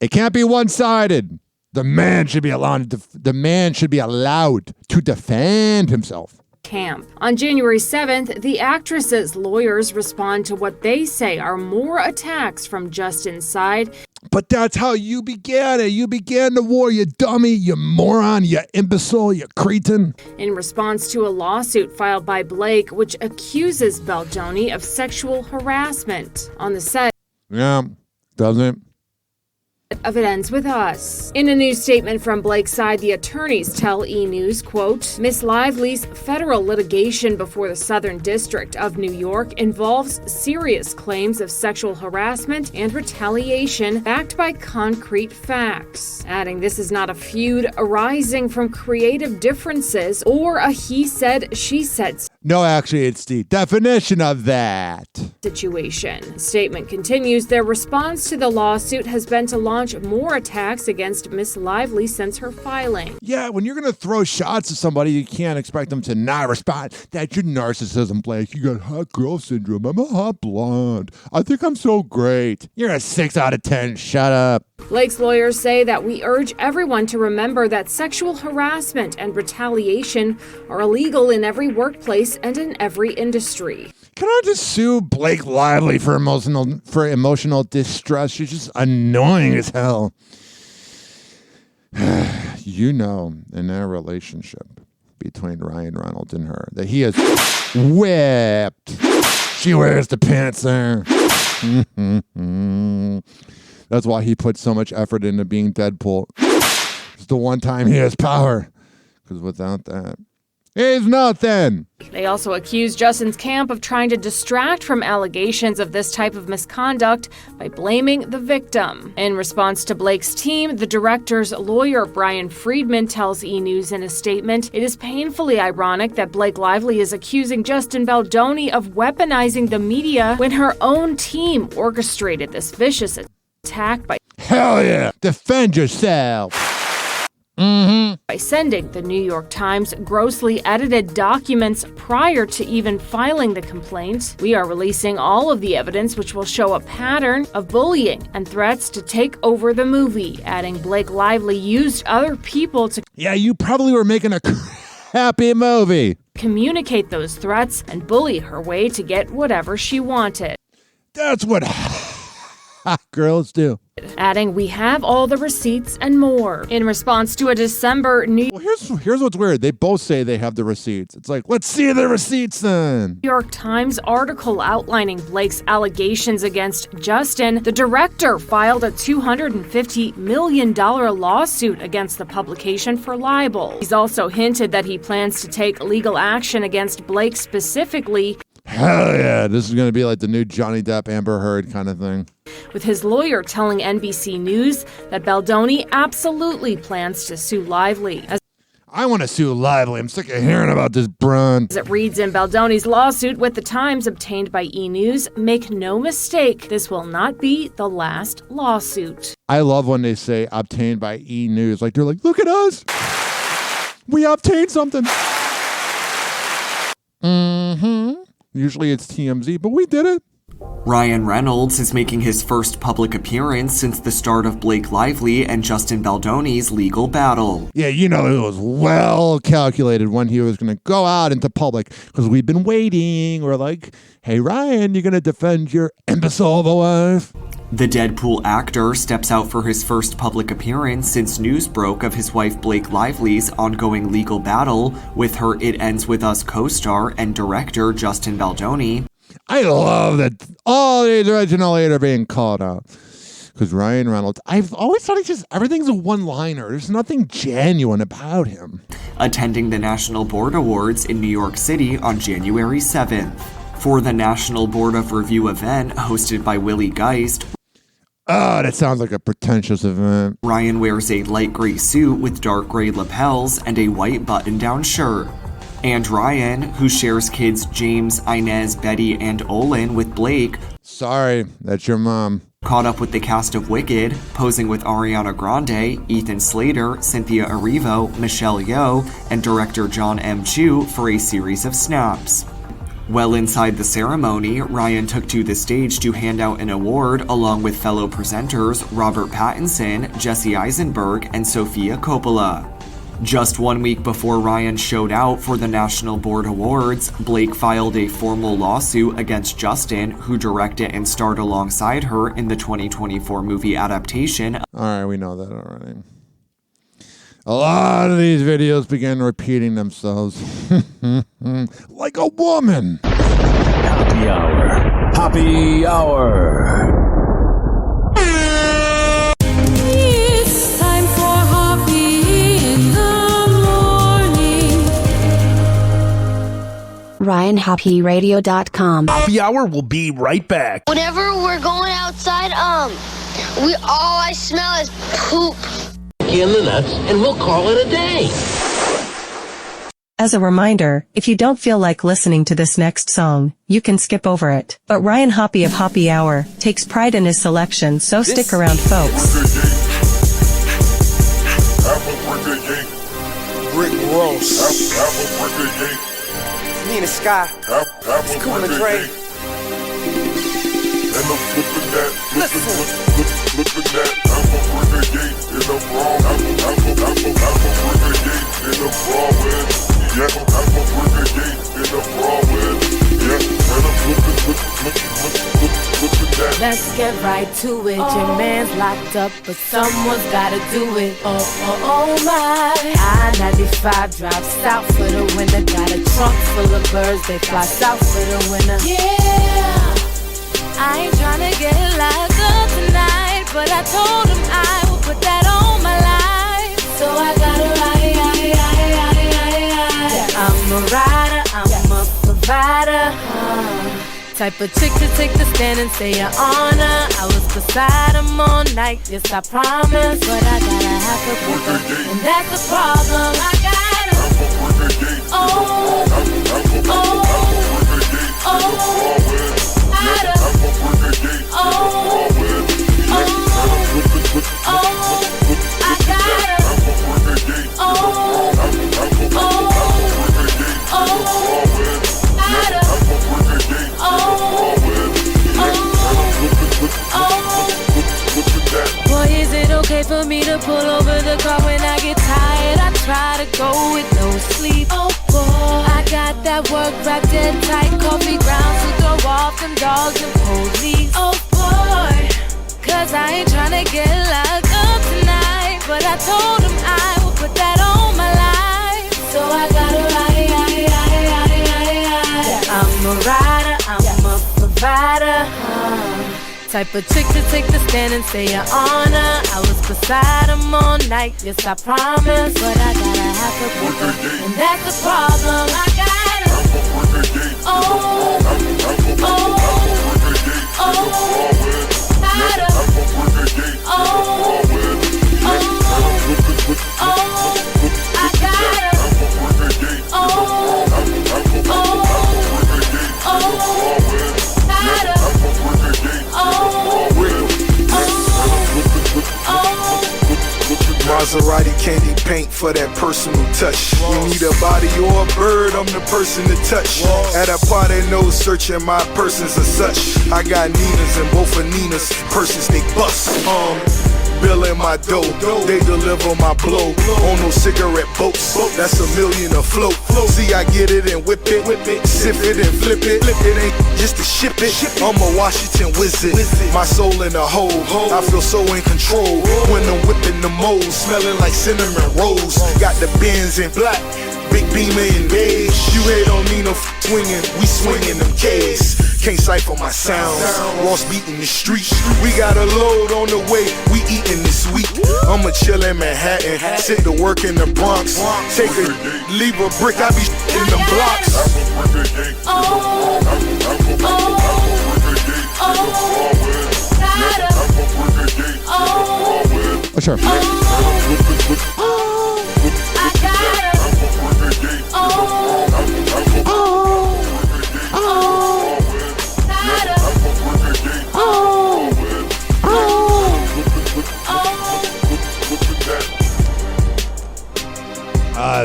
it can't be one-sided. The man should be allowed to defend himself. Camp. On January 7th, the actress's lawyers respond to what they say are more attacks from Justin's side. But that's how you began it. You began the war, you dummy, you moron, you imbecile, you cretin. In response to a lawsuit filed by Blake, which accuses Baldoni of sexual harassment on the set. Yeah, doesn't. Of It Ends With Us. In a new statement from Blake's side, the attorneys tell E! News, quote, Miss Lively's federal litigation before the Southern District of New York involves serious claims of sexual harassment and retaliation backed by concrete facts. Adding, this is not a feud arising from creative differences or a he said, she said. No, actually, it's the definition of that. Situation. The statement continues, their response to the lawsuit has been to launch more attacks against Miss Lively since her filing. Yeah, when you're going to throw shots at somebody, you can't expect them to not respond. That's your narcissism, Blake. You got hot girl syndrome. I'm a hot blonde. I think I'm so great. You're a 6 out of 10. Shut up. Blake's lawyers say that we urge everyone to remember that sexual harassment and retaliation are illegal in every workplace and in every industry. Can I just sue Blake Lively for emotional distress? She's just annoying as hell. You know, in their relationship between Ryan Reynolds and her, that he is whipped. She wears the pants there. That's why he put so much effort into being Deadpool. It's the one time he has power. Because without that, he's nothing. They also accused Justin's camp of trying to distract from allegations of this type of misconduct by blaming the victim. In response to Blake's team, the director's lawyer, Brian Friedman, tells E! News in a statement, it is painfully ironic that Blake Lively is accusing Justin Baldoni of weaponizing the media when her own team orchestrated this vicious attack by hell yeah, defend yourself. By sending the New York Times grossly edited documents prior to even filing the complaint. We are releasing all of the evidence which will show a pattern of bullying and threats to take over the movie, adding Blake Lively used other people to you probably were making a crappy movie. Communicate those threats and bully her way to get whatever she wanted. That's what hot girls do. Adding, we have all the receipts and more. In response to a December New Here's what's weird. They both say they have the receipts. It's like, let's see the receipts then. York Times article outlining Blake's allegations against Justin, the director filed a $250 million lawsuit against the publication for libel. He's also hinted that he plans to take legal action against Blake specifically. Hell yeah, this is going to be like the new Johnny Depp Amber Heard kind of thing. With his lawyer telling NBC News that Baldoni absolutely plans to sue Lively. I want to sue Lively. I'm sick of hearing about this brun. As it reads in Baldoni's lawsuit with the Times obtained by E! News, make no mistake, this will not be the last lawsuit. I love when they say obtained by E! News. Like, they're like, look at us. We obtained something. Usually it's TMZ, but we did it. Ryan Reynolds is making his first public appearance since the start of Blake Lively and Justin Baldoni's legal battle. Yeah, you know, it was well calculated when he was going to go out into public because we've been waiting. We're like, hey, Ryan, you're going to defend your imbecile of a wife? The Deadpool actor steps out for his first public appearance since news broke of his wife Blake Lively's ongoing legal battle with her It Ends With Us co-star and director Justin Baldoni. I love that all these originally are being called out. Because Ryan Reynolds, I've always thought everything's a one-liner. There's nothing genuine about him. Attending the National Board Awards in New York City on January 7th. For the National Board of Review event hosted by Willie Geist, oh, that sounds like a pretentious event. Ryan wears a light gray suit with dark gray lapels and a white button-down shirt. And Ryan, who shares kids James, Inez, Betty, and Olin with Blake, sorry, that's your mom, caught up with the cast of Wicked, posing with Ariana Grande, Ethan Slater, Cynthia Erivo, Michelle Yeoh, and director John M. Chu for a series of snaps. Well inside the ceremony, Ryan took to the stage to hand out an award along with fellow presenters Robert Pattinson, Jesse Eisenberg, and Sofia Coppola. Just 1 week before Ryan showed out for the National Board Awards, Blake filed a formal lawsuit against Justin, who directed and starred alongside her in the 2024 movie adaptation. All right, we know that already. A lot of these videos began repeating themselves. Like a woman. Happy Hour. Happy Hour. It's time for Hoppe in the morning. RyanHoppeRadio.com. Happy Hour will be right back. Whenever we're going outside, all I smell is poop. In the nuts, and we'll call it a day. As a reminder, if you don't feel like listening to this next song, you can skip over it. But Ryan Hoppe of Hoppe Hour takes pride in his selection, so stick around, folks. Rick Ross. Me in the sky. It's cool and Dre. And I'm flipping that, flipping that. I'm a renegade in a brawl. I'm a renegade in a brawl with. Yeah, I'm a renegade in a brawl with. Yeah, and I'm flipping that. Let's get right to it. Your man's locked up, but someone's gotta do it. Oh my. I-95 drives south for the winter. Got a trunk full of birds, they fly south for the winter. Yeah. I ain't tryna get locked up tonight, but I told him I would put that on my life. So I gotta ride. I'm a rider, I'm a provider. Type of chick to take the stand and say your honor. I was beside him all night, yes I promise. But I gotta have to put her, and that's the problem. I gotta. Oh. Boy, is it okay for me to pull over the car when I get tired? I try to go with no sleep. Oh boy, I got that work wrapped dead tight, coffee grounds to throw off them dogs and police. Oh boy, cause I ain't tryna get locked up tonight, but I told him I would put that on my life. So I gotta ride. I'm a rider, I'm a provider. Type of chick to take the stand and say your honor. I was beside him all night, yes I promise. But I gotta have to put her, and that's the problem. I gotta. Oh. Gotta. I gotta. Maserati candy paint for that personal touch. You need a body or a bird, I'm the person to touch. At a party, no searching my persons as such. I got Ninas and both of Nina's persons, they bust. Bill in my dough, they deliver my blow. On no cigarette boats, that's $1 million afloat. See, I get it and whip it, sip it and flip it. It ain't just to ship it. I'm a Washington wizard, my soul in a hole. I feel so in control when I'm whipping the mold, smelling like cinnamon rolls. Got the Benz in black, big beamer in beige. You hate on me, no swinging, we swinging them K's. Can't cipher my sounds, Ross beating the street. We got a load on the way, we eating this week. I'ma chill in Manhattan, sit to work in the Bronx. Take a, leave a brick, I be in them blocks. Oh, sure.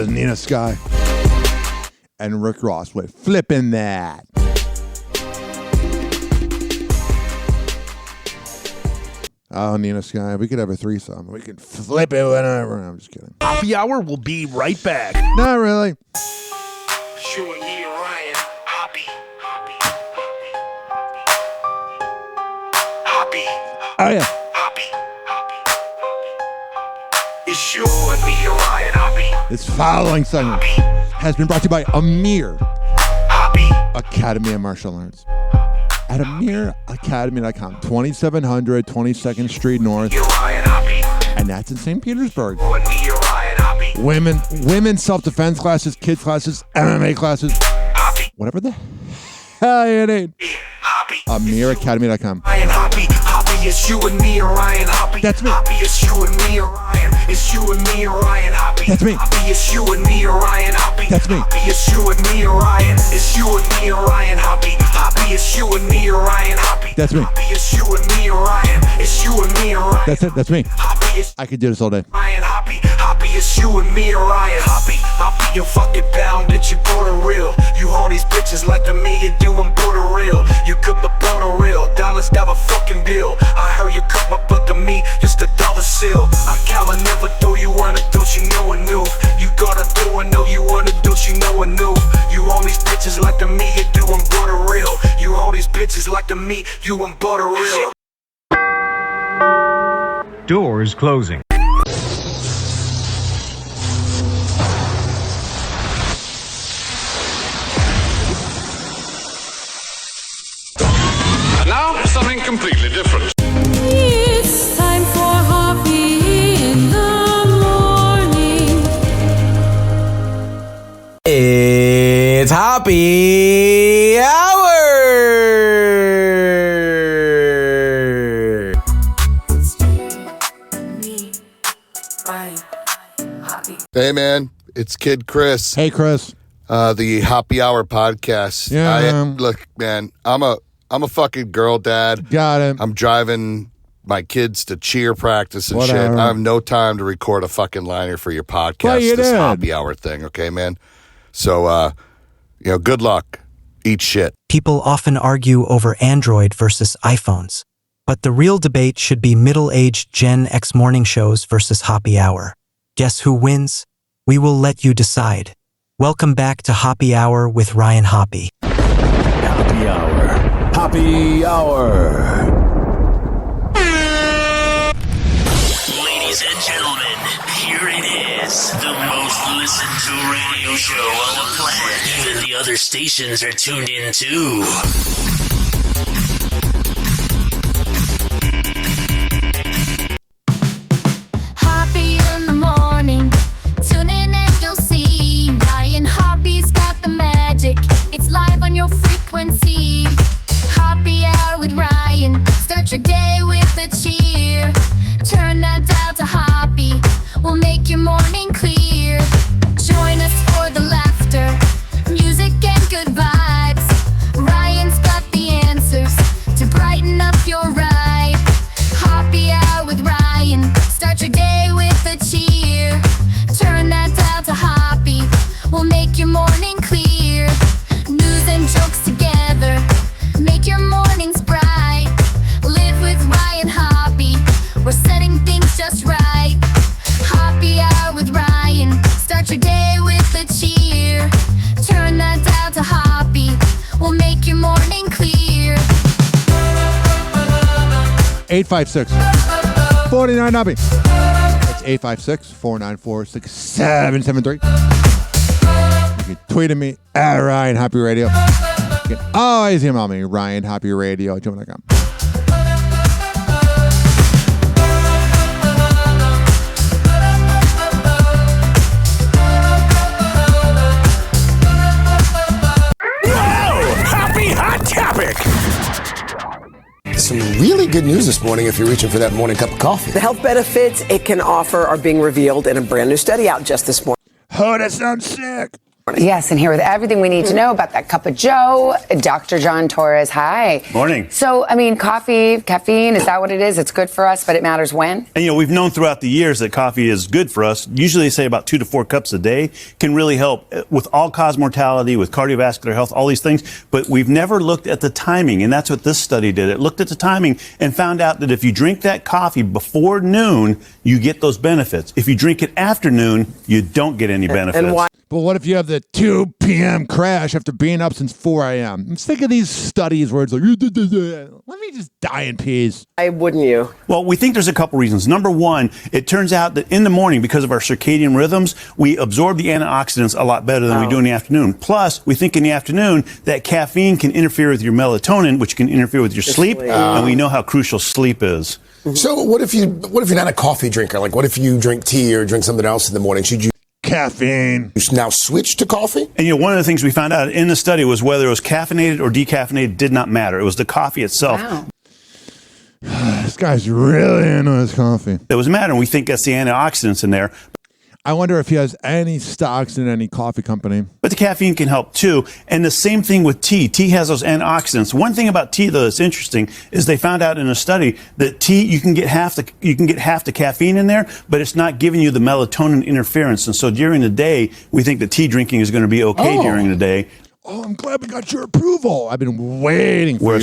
Nina Sky and Rick Ross with Flippin' That. Oh, Nina Sky, we could have a threesome. We could flip it whenever. I'm just kidding. Hoppe Hour will be right back. Not really. Sure, yeah, Ryan Hoppe. Oh, yeah. It's you and me, Ryan Hoppe. This following segment has been brought to you by Amir Academy of Martial Arts. At AmirAcademy.com, 2700 22nd Street North. And that's in St. Petersburg. Women self-defense classes, kids classes, MMA classes, whatever the hell you need. AmirAcademy.com. Ryan Hoppe, it's you and me, Ryan Hoppe. That's me. Hoppe, it's you and me, Ryan. It's you and me, Ryan Hoppe. That's me. Hoppe, it's you and me, Ryan Hoppe. That's me. Hoppe, it's you and me and Ryan. It's you and me and Ryan Hoppe. Hoppe, it's you and me and Ryan Hoppe. That's me. Hoppe, it's you and me and Ryan. It's you and me and Ryan. That's it. That's me. Hoppe, it's I could do this all day. Ryan Hoppe. Hoppe, it's you and me and Ryan Hoppe. Hoppe, you fucking pound that you border real. You all these bitches like the me you doing border real. You cook the border real. Dollars never fucking deal. I heard you come up with the me, just a dollar seal. I can't never do you wanna do you know and new. You gotta do and know you wanna do you know and new. You all these bitches like the me you doing border real. You all these bitches like the me you and border real. Doors closing. And now, something completely different. It's time for Hoppe in the morning. It's Hoppe Hour. Hey man, it's Kid Chris. Hey Chris. The Hoppe Hour podcast. Yeah. Look, man, I'm a fucking girl dad. Got it. I'm driving my kids to cheer practice and Whatever. shit. I have no time to record a fucking liner for your podcast. Well, you this did. Hoppe Hour thing, okay, man? So, good luck. Eat shit. People often argue over Android versus iPhones, but the real debate should be middle-aged Gen X morning shows versus Hoppe Hour. Guess who wins? We will let you decide. Welcome back to Hoppe Hour with Ryan Hoppe. Hoppe Hour. Hoppe Hour. Ladies and gentlemen, here it is. The most listened to radio show on the planet. Even the other stations are tuned in too. Hoppe in the morning. Tune in and you'll see Ryan Hoppe's got the magic. It's live on your frequency. Hoppe Hour with Ryan. Start your day with a cheer. Turn that dial to Hoppe. We'll make your morning clear. Join us for the laughter, music and good vibes. Ryan's got the answers to brighten up your ride. Hoppe Hour with Ryan. Start your day with a cheer. Turn that dial to Hoppe. We'll make your morning clear. News and jokes together. Make your mornings bright. Live with Ryan Hoppe. We're setting things just right. Hoppe Hour with Ryan. Start your day with a cheer. Turn that dial to Hoppe. We'll make your morning clear. 856-49 Hoppe. That's 856-494-6773. You can tweet at me at Ryan Hoppe Radio. You can always email me, Ryan Hoppe Radio at gmail.com. Hoppe Hot Topic. Some really good news this morning if you're reaching for that morning cup of coffee. The health benefits it can offer are being revealed in a brand new study out just this morning. Oh, that sounds sick. Yes, and here with everything we need to know about that cup of joe, Dr. John Torres. Hi. Morning. So, I mean, coffee, caffeine, is that what it is? It's good for us, but it matters when? And, we've known throughout the years that coffee is good for us. Usually they say about 2 to 4 cups a day can really help with all-cause mortality, with cardiovascular health, all these things. But we've never looked at the timing, and that's what this study did. It looked at the timing and found out that if you drink that coffee before noon, you get those benefits. If you drink it after noon, you don't get any benefits. And why? But what if you have the 2 p.m. crash after being up since 4 a.m.? I'm sick of these studies where it's like, let me just die in peace. Why wouldn't you? Well, we think there's a couple reasons. Number one, it turns out that in the morning, because of our circadian rhythms, we absorb the antioxidants a lot better than we do in the afternoon. Plus, we think in the afternoon that caffeine can interfere with your melatonin, which can interfere with your sleep, and we know how crucial sleep is. So what if you're not a coffee drinker? Like, what if you drink tea or drink something else in the morning? Should you caffeine now switch to coffee? And one of the things we found out in the study was whether it was caffeinated or decaffeinated did not matter. It was the coffee itself. Wow. This guy's really into his coffee. That was matter, and we think that's the antioxidants in there. I wonder if he has any stocks in any coffee company. But the caffeine can help too. And the same thing with tea. Tea has those antioxidants. One thing about tea, though, that's interesting is they found out in a study that tea, you can get half the caffeine in there, but it's not giving you the melatonin interference. And so during the day, we think that tea drinking is going to be okay during the day. Oh, I'm glad we got your approval. I've been waiting for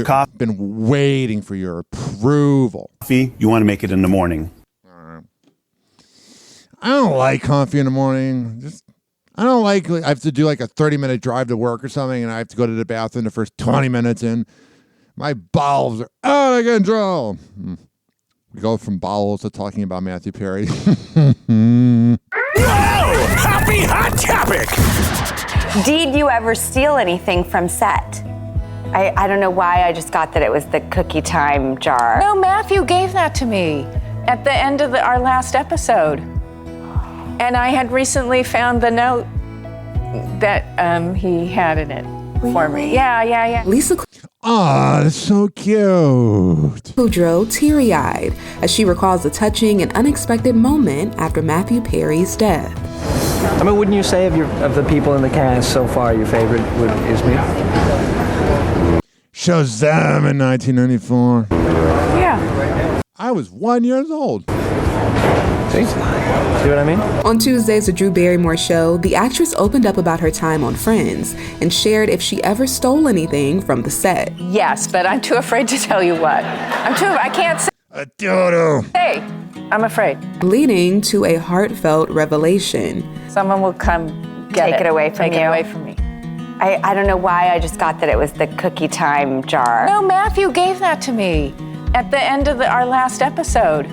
your approval. Coffee, you want to make it in the morning. I don't like coffee in the morning. I have to do like a 30-minute drive to work or something, and I have to go to the bathroom the first 20 minutes in. My bowels are out of control. We go from bowels to talking about Matthew Perry. Whoa! Happy hot topic! Did you ever steal anything from set? I don't know why I just got that it was the cookie time jar. No, Matthew gave that to me at the end of our last episode. And I had recently found the note that he had in it for me. Yeah. Lisa. Aw, that's so cute. Kudrow teary-eyed as she recalls a touching and unexpected moment after Matthew Perry's death. I mean, wouldn't you say of the people in the cast so far, your favorite is me? Shazam in 1994. Yeah. I was 1 year old. See what I mean? On Tuesday's The Drew Barrymore Show, the actress opened up about her time on Friends and shared if she ever stole anything from the set. Yes, but I'm too afraid to tell you what. I can't say. A dodo. Hey, I'm afraid. Leading to a heartfelt revelation. Someone will come Take it away from you. Take it away from me. I don't know why I just got that it was the cookie time jar. No, Matthew gave that to me at the end of our last episode.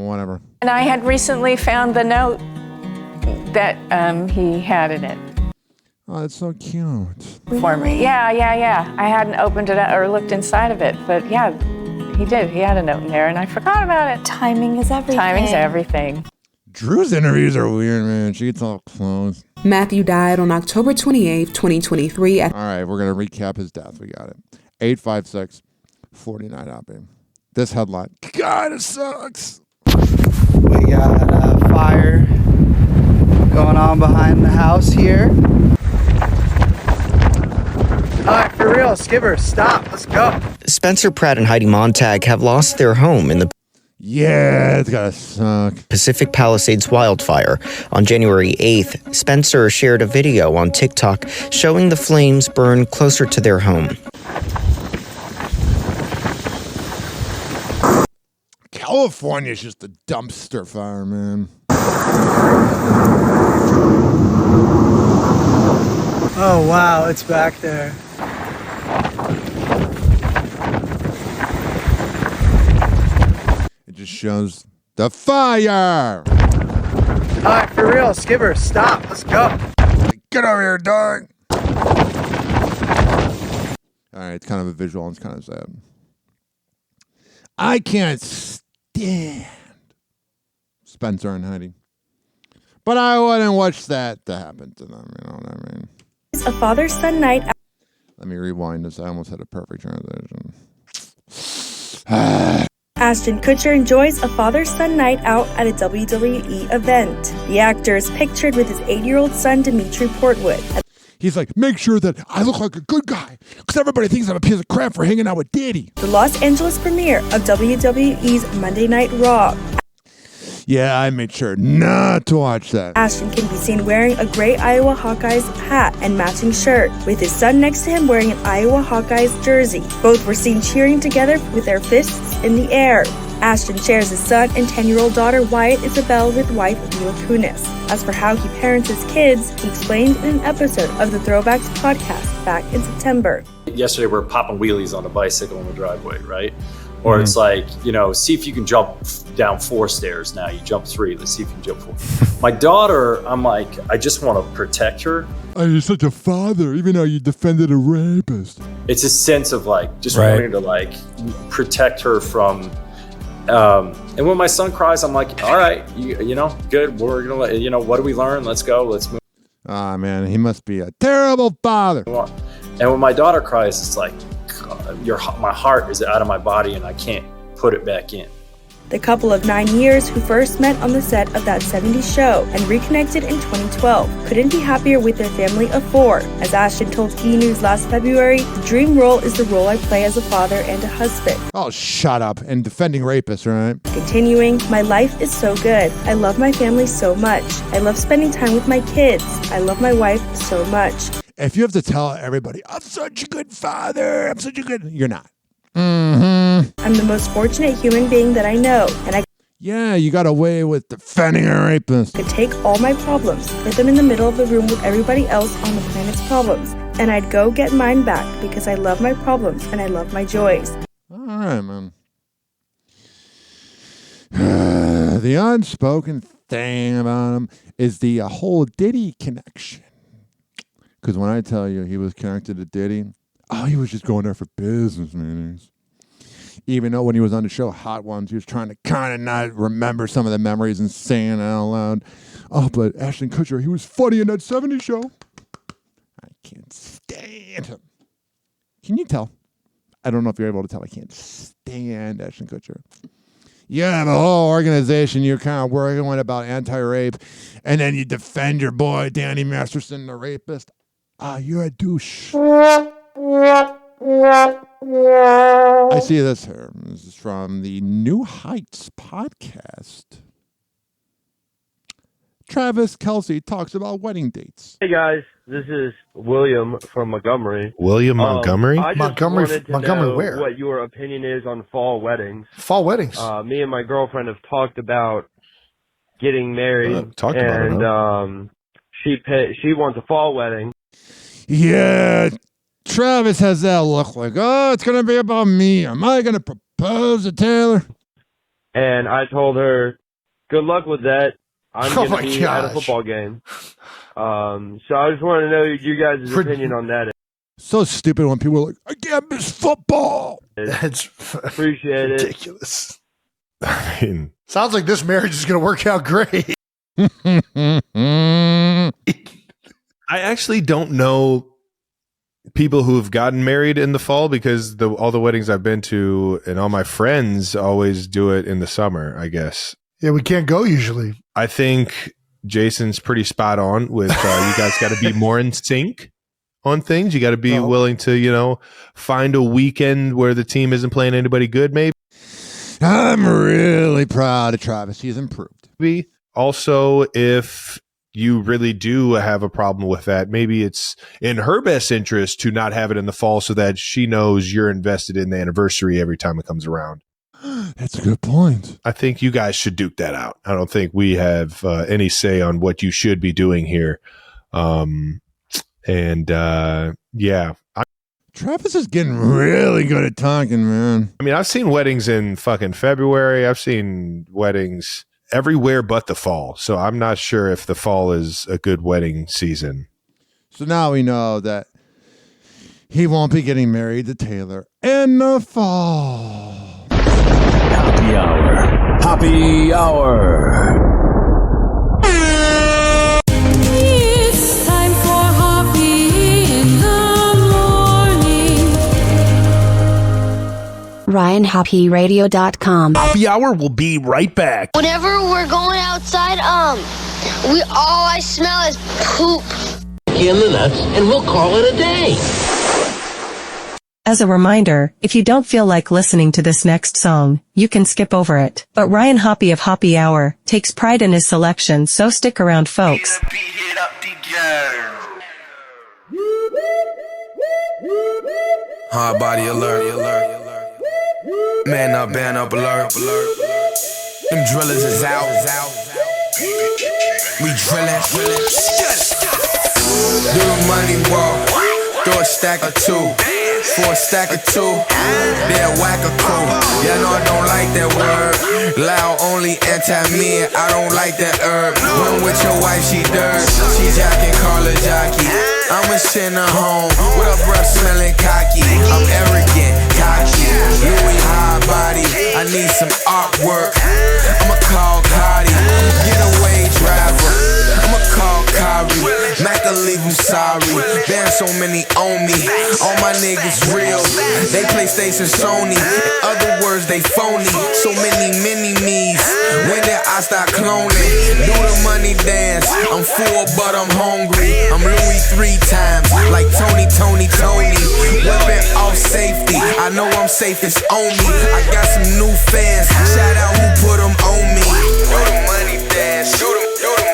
Whatever. And I had recently found the note that he had in it. Oh, that's so cute. For me. Yeah. I hadn't opened it up or looked inside of it, but yeah, he did. He had a note in there, and I forgot about it. Timing is everything. Timing's everything. Drew's interviews are weird, man. She gets all close. Matthew died on October 28th, 2023. All right, we're going to recap his death. We got it. 856-49 Hoppe. This headline. God, it sucks. We got a fire going on behind the house here. Alright, for real, Skipper, stop, let's go. Spencer Pratt and Heidi Montag have lost their home in the it's gotta suck. Pacific Palisades wildfire. On January 8th, Spencer shared a video on TikTok showing the flames burn closer to their home. California's just a dumpster fire, man. Oh, wow, it's back there. It just shows the fire. Alright, for real, Skipper, stop, let's go. Get over here, dog. Alright, it's kind of a visual and it's kind of sad. I can't stand Spencer and Heidi. But I wouldn't watch that to happen to them, you know what I mean? A father-son night. Let me rewind this. I almost had a perfect transition. Ashton Kutcher enjoys a father-son night out at a WWE event. The actor is pictured with his 8-year-old son, Dimitri Portwood. He's like, make sure that I look like a good guy, because everybody thinks I'm a piece of crap for hanging out with Daddy. The Los Angeles premiere of WWE's Monday Night Raw. Yeah, I made sure not to watch that. Ashton can be seen wearing a gray Iowa Hawkeyes hat and matching shirt, with his son next to him wearing an Iowa Hawkeyes jersey. Both were seen cheering together with their fists in the air. Ashton shares his son and 10-year-old daughter Wyatt Isabel with wife Mila Kunis. As for how he parents his kids, he explained in an episode of the Throwbacks podcast back in September. Yesterday we're popping wheelies on a bicycle in the driveway, right? Or it's like, see if you can jump down 4 stairs now. You jump 3, let's see if you can jump 4. My daughter, I'm like, I just want to protect her. Oh, you're such a father, even though you defended a rapist. It's a sense of just wanting to protect her from, and when my son cries, I'm like, all right, you know, good. We're going to let, what do we learn? Let's go. Let's move. Ah, man, he must be a terrible father. And when my daughter cries, it's like, my heart is out of my body and I can't put it back in. The couple of 9 years who first met on the set of that 70s show and reconnected in 2012 couldn't be happier with their family of 4. As Ashton told E! News last February, the dream role is the role I play as a father and a husband. Oh, shut up. And defending rapists, right? Continuing, my life is so good. I love my family so much. I love spending time with my kids. I love my wife so much. If you have to tell everybody, I'm such a good father, I'm such a good... You're not. Mm-hmm. I'm the most fortunate human being that I know, and Yeah, you got away with defending a rapist. could take all my problems, put them in the middle of the room with everybody else on the planet's problems, and I'd go get mine back because I love my problems and I love my joys. All right, man. The unspoken thing about him is the whole Diddy connection. Because when I tell you he was connected to Diddy, he was just going there for business meetings. Even though when he was on the show Hot Ones, he was trying to kind of not remember some of the memories and saying it out loud. Oh, but Ashton Kutcher, he was funny in that 70s show. I can't stand him. Can you tell? I don't know if you're able to tell. I can't stand Ashton Kutcher. You have a whole organization you're kind of working with about anti-rape, and then you defend your boy Danny Masterson, the rapist. You're a douche. I see this here. This is from the New Heights podcast. Travis Kelce talks about wedding dates. Hey guys, this is William from Montgomery. William Montgomery? I just wanted to Montgomery know where? what your opinion is on fall weddings. Fall weddings? Me and my girlfriend have talked about getting married, she wants a fall wedding. Yeah, Travis has that look like, it's going to be about me. Am I going to propose to Taylor? And I told her, good luck with that. I'm going to be at a football game. So I just wanted to know you guys' opinion on that. So stupid when people are like, I can't miss football. That's appreciate it. Ridiculous. I mean, sounds like this marriage is going to work out great. I actually don't know people who have gotten married in the fall because all the weddings I've been to and all my friends always do it in the summer, I guess. Yeah, we can't go usually. I think Jason's pretty spot on with you guys got to be more in sync on things. You got to be willing to, find a weekend where the team isn't playing anybody good, maybe. I'm really proud of Travis. He's improved. Also, if you really do have a problem with that, maybe it's in her best interest to not have it in the fall so that she knows you're invested in the anniversary every time it comes around. That's a good point. I think you guys should duke that out. I don't think we have any say on what you should be doing here. Travis is getting really good at talking, man. I mean, I've seen weddings in fucking February. I've seen weddings everywhere but the fall. So I'm not sure if the fall is a good wedding season. So now we know that he won't be getting married to Taylor in the fall. Happy Hour. Happy Hour. It's time for Hoppe in the morning. RyanHoppeRadio.com. Happy Hour will be right back. Whenever we're going outside, all I smell is poop. In the nuts, and we'll call it a day. As a reminder, if you don't feel like listening to this next song, you can skip over it. But Ryan Hoppe of Hoppe Hour takes pride in his selection, so stick around, folks. Hard body alert. Man up, band up, alert. Them drillers is out. We drillin'. Do the money walk. Throw a stack of two. For a stack of two, they'll whack a cool. Yeah, no, I don't like that word. Loud only anti-men, I don't like that herb. When with your wife, she dirt. She jacking, call her jockey. I'ma send her home with a breath smelling cocky. I'm arrogant, cocky, Louis high body. I need some artwork. I'ma call Cardi, getaway driver. I'ma call Kari. Mac will leave them sorry. Been so many on me. All my niggas real. They PlayStation Sony. In other words, they phony. So many mini-me's. When did I start cloning? Do the money dance. I'm full, but I'm hungry. I'm Louis 3 times. Like Tony. Whipping off safety. I know I'm safe, it's on me. I got some new fans. Shout out who put them on me. Do the money dance. Do the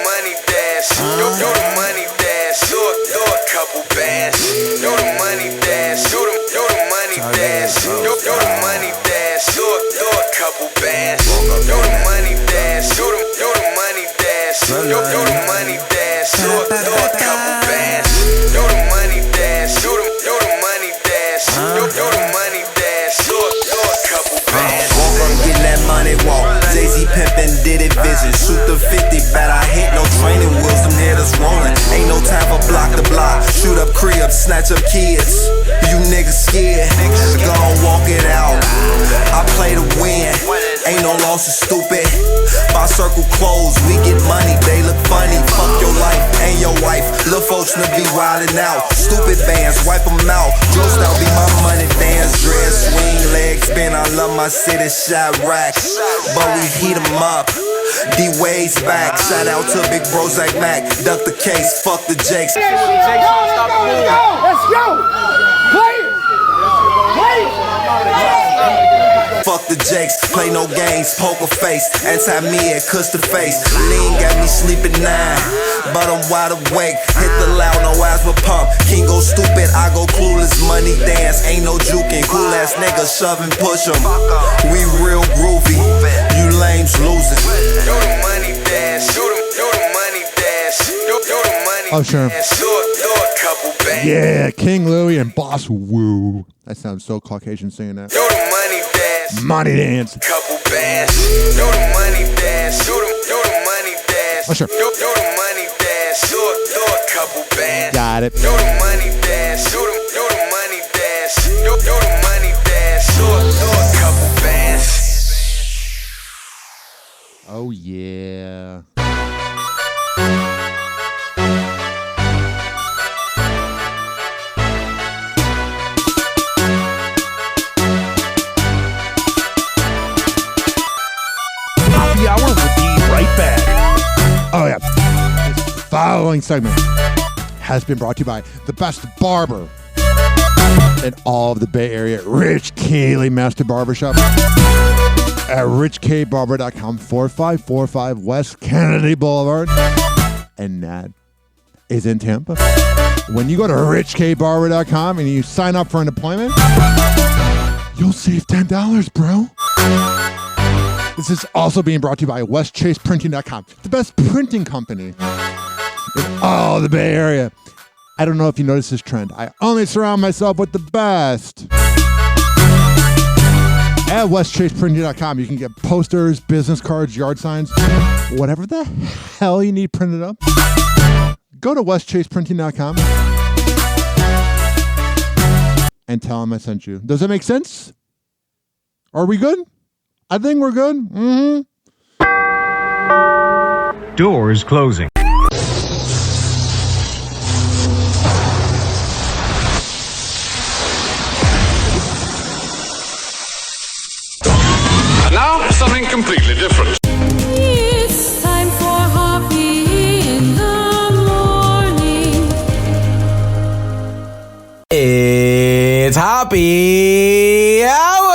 money dance. Do the money dance. Do a couple bands. Do the money dance. Do the money dance. Do the money dance. Do a couple bands. Do the money dance. Do the money dance. Do the money dance. Do a couple bands. Do the money dance. Do the money dance. Do the money dance. Do a couple bands. Walk on getting that money walk. Jay-Z pimpin' did it vision. Shoot the 50 bat. I hit no training wheels. Them hitters rolling. Ain't no time for block to block. Shoot up cribs, snatch up kids. You niggas scared. Go on, walk it out. I play to win. Ain't no losses, stupid. My circle closed. We get money. They look funny. Fuck your life and your wife. Lil' folks to be wildin' out. Stupid bands, wipe them out. Drill style be my money dance. Dress, swing, legs spin. I love my city, shot racks. But we heat them up. D-Wade's back. Shout out to Big Bro Zach Mac. Duck the case, fuck the Jakes. Let's go! Play it! Fuck the Jakes, play no games, poker face. Anti-me cuss the face. Lean got me sleeping 9, but I'm wide awake. Hit the loud, no eyes but pump. King go stupid, I go clueless. Money dance, ain't no juking. Cool ass nigga, shove and push 'em. We real groovy, you lames losing. Do the money dance, do the money dance, do the money Oh, sure. dance, do a couple bands. Yeah, King Louie and Boss Woo. That sounds so Caucasian saying that. Do the money dance. Money dance. Couple bands. Do the money dance. Do the money dance. Oh, sure. Do the money dance. Do a couple bands. Got it. Do the money dance. Do the money dance. Do the money dance. Do a couple bands. Oh, yeah. Happy Hour will be right back. Oh, yeah. This following segment has been brought to you by the best barber in all of the Bay Area, Rich Cayley Master Barbershop at richkbarber.com, 4545 West Kennedy Boulevard. And that is in Tampa. When you go to richkbarber.com and you sign up for an appointment, you'll save $10, bro. This is also being brought to you by westchaseprinting.com, the best printing company in all the Bay Area. I don't know if you notice this trend. I only surround myself with the best. At westchaseprinting.com, you can get posters, business cards, yard signs, whatever the hell you need printed up. Go to westchaseprinting.com and tell them I sent you. Does that make sense? Are we good? I think we're good. Mm-hmm. Doors closing. And now, something completely different. It's time for Hoppe in the morning. It's Hoppe Hour.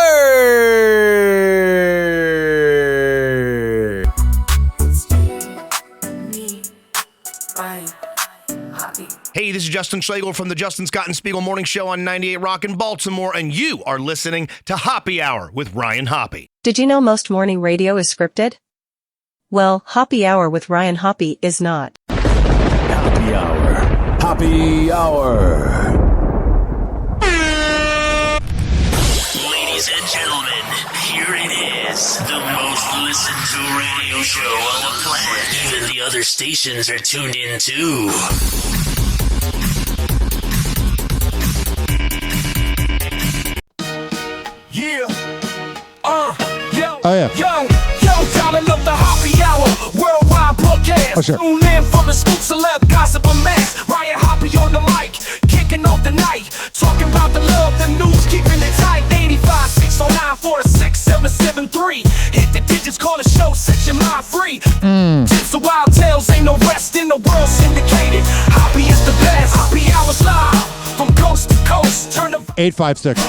Hey, this is Justin Schlegel from the Justin Scott and Spiegel Morning Show on 98 Rock in Baltimore, and you are listening to Hoppe Hour with Ryan Hoppe. Did you know most morning radio is scripted? Well, Hoppe Hour with Ryan Hoppe is not. Hoppe Hour. Hoppe Hour. Ladies and gentlemen, here it is. The most listened to radio show on the planet. Even the other stations are tuned in too. Yeah. Oh, yeah. Yo, y'all love the Hoppe Hour. Worldwide podcast. Oh, sure. Tune in for the scoop, celeb, gossip, and mass. fly free. Tips of wild tales, ain't no rest in the world syndicated. Hoppe is the best. Hoppe Hour's live from coast to coast. Turn the 856-49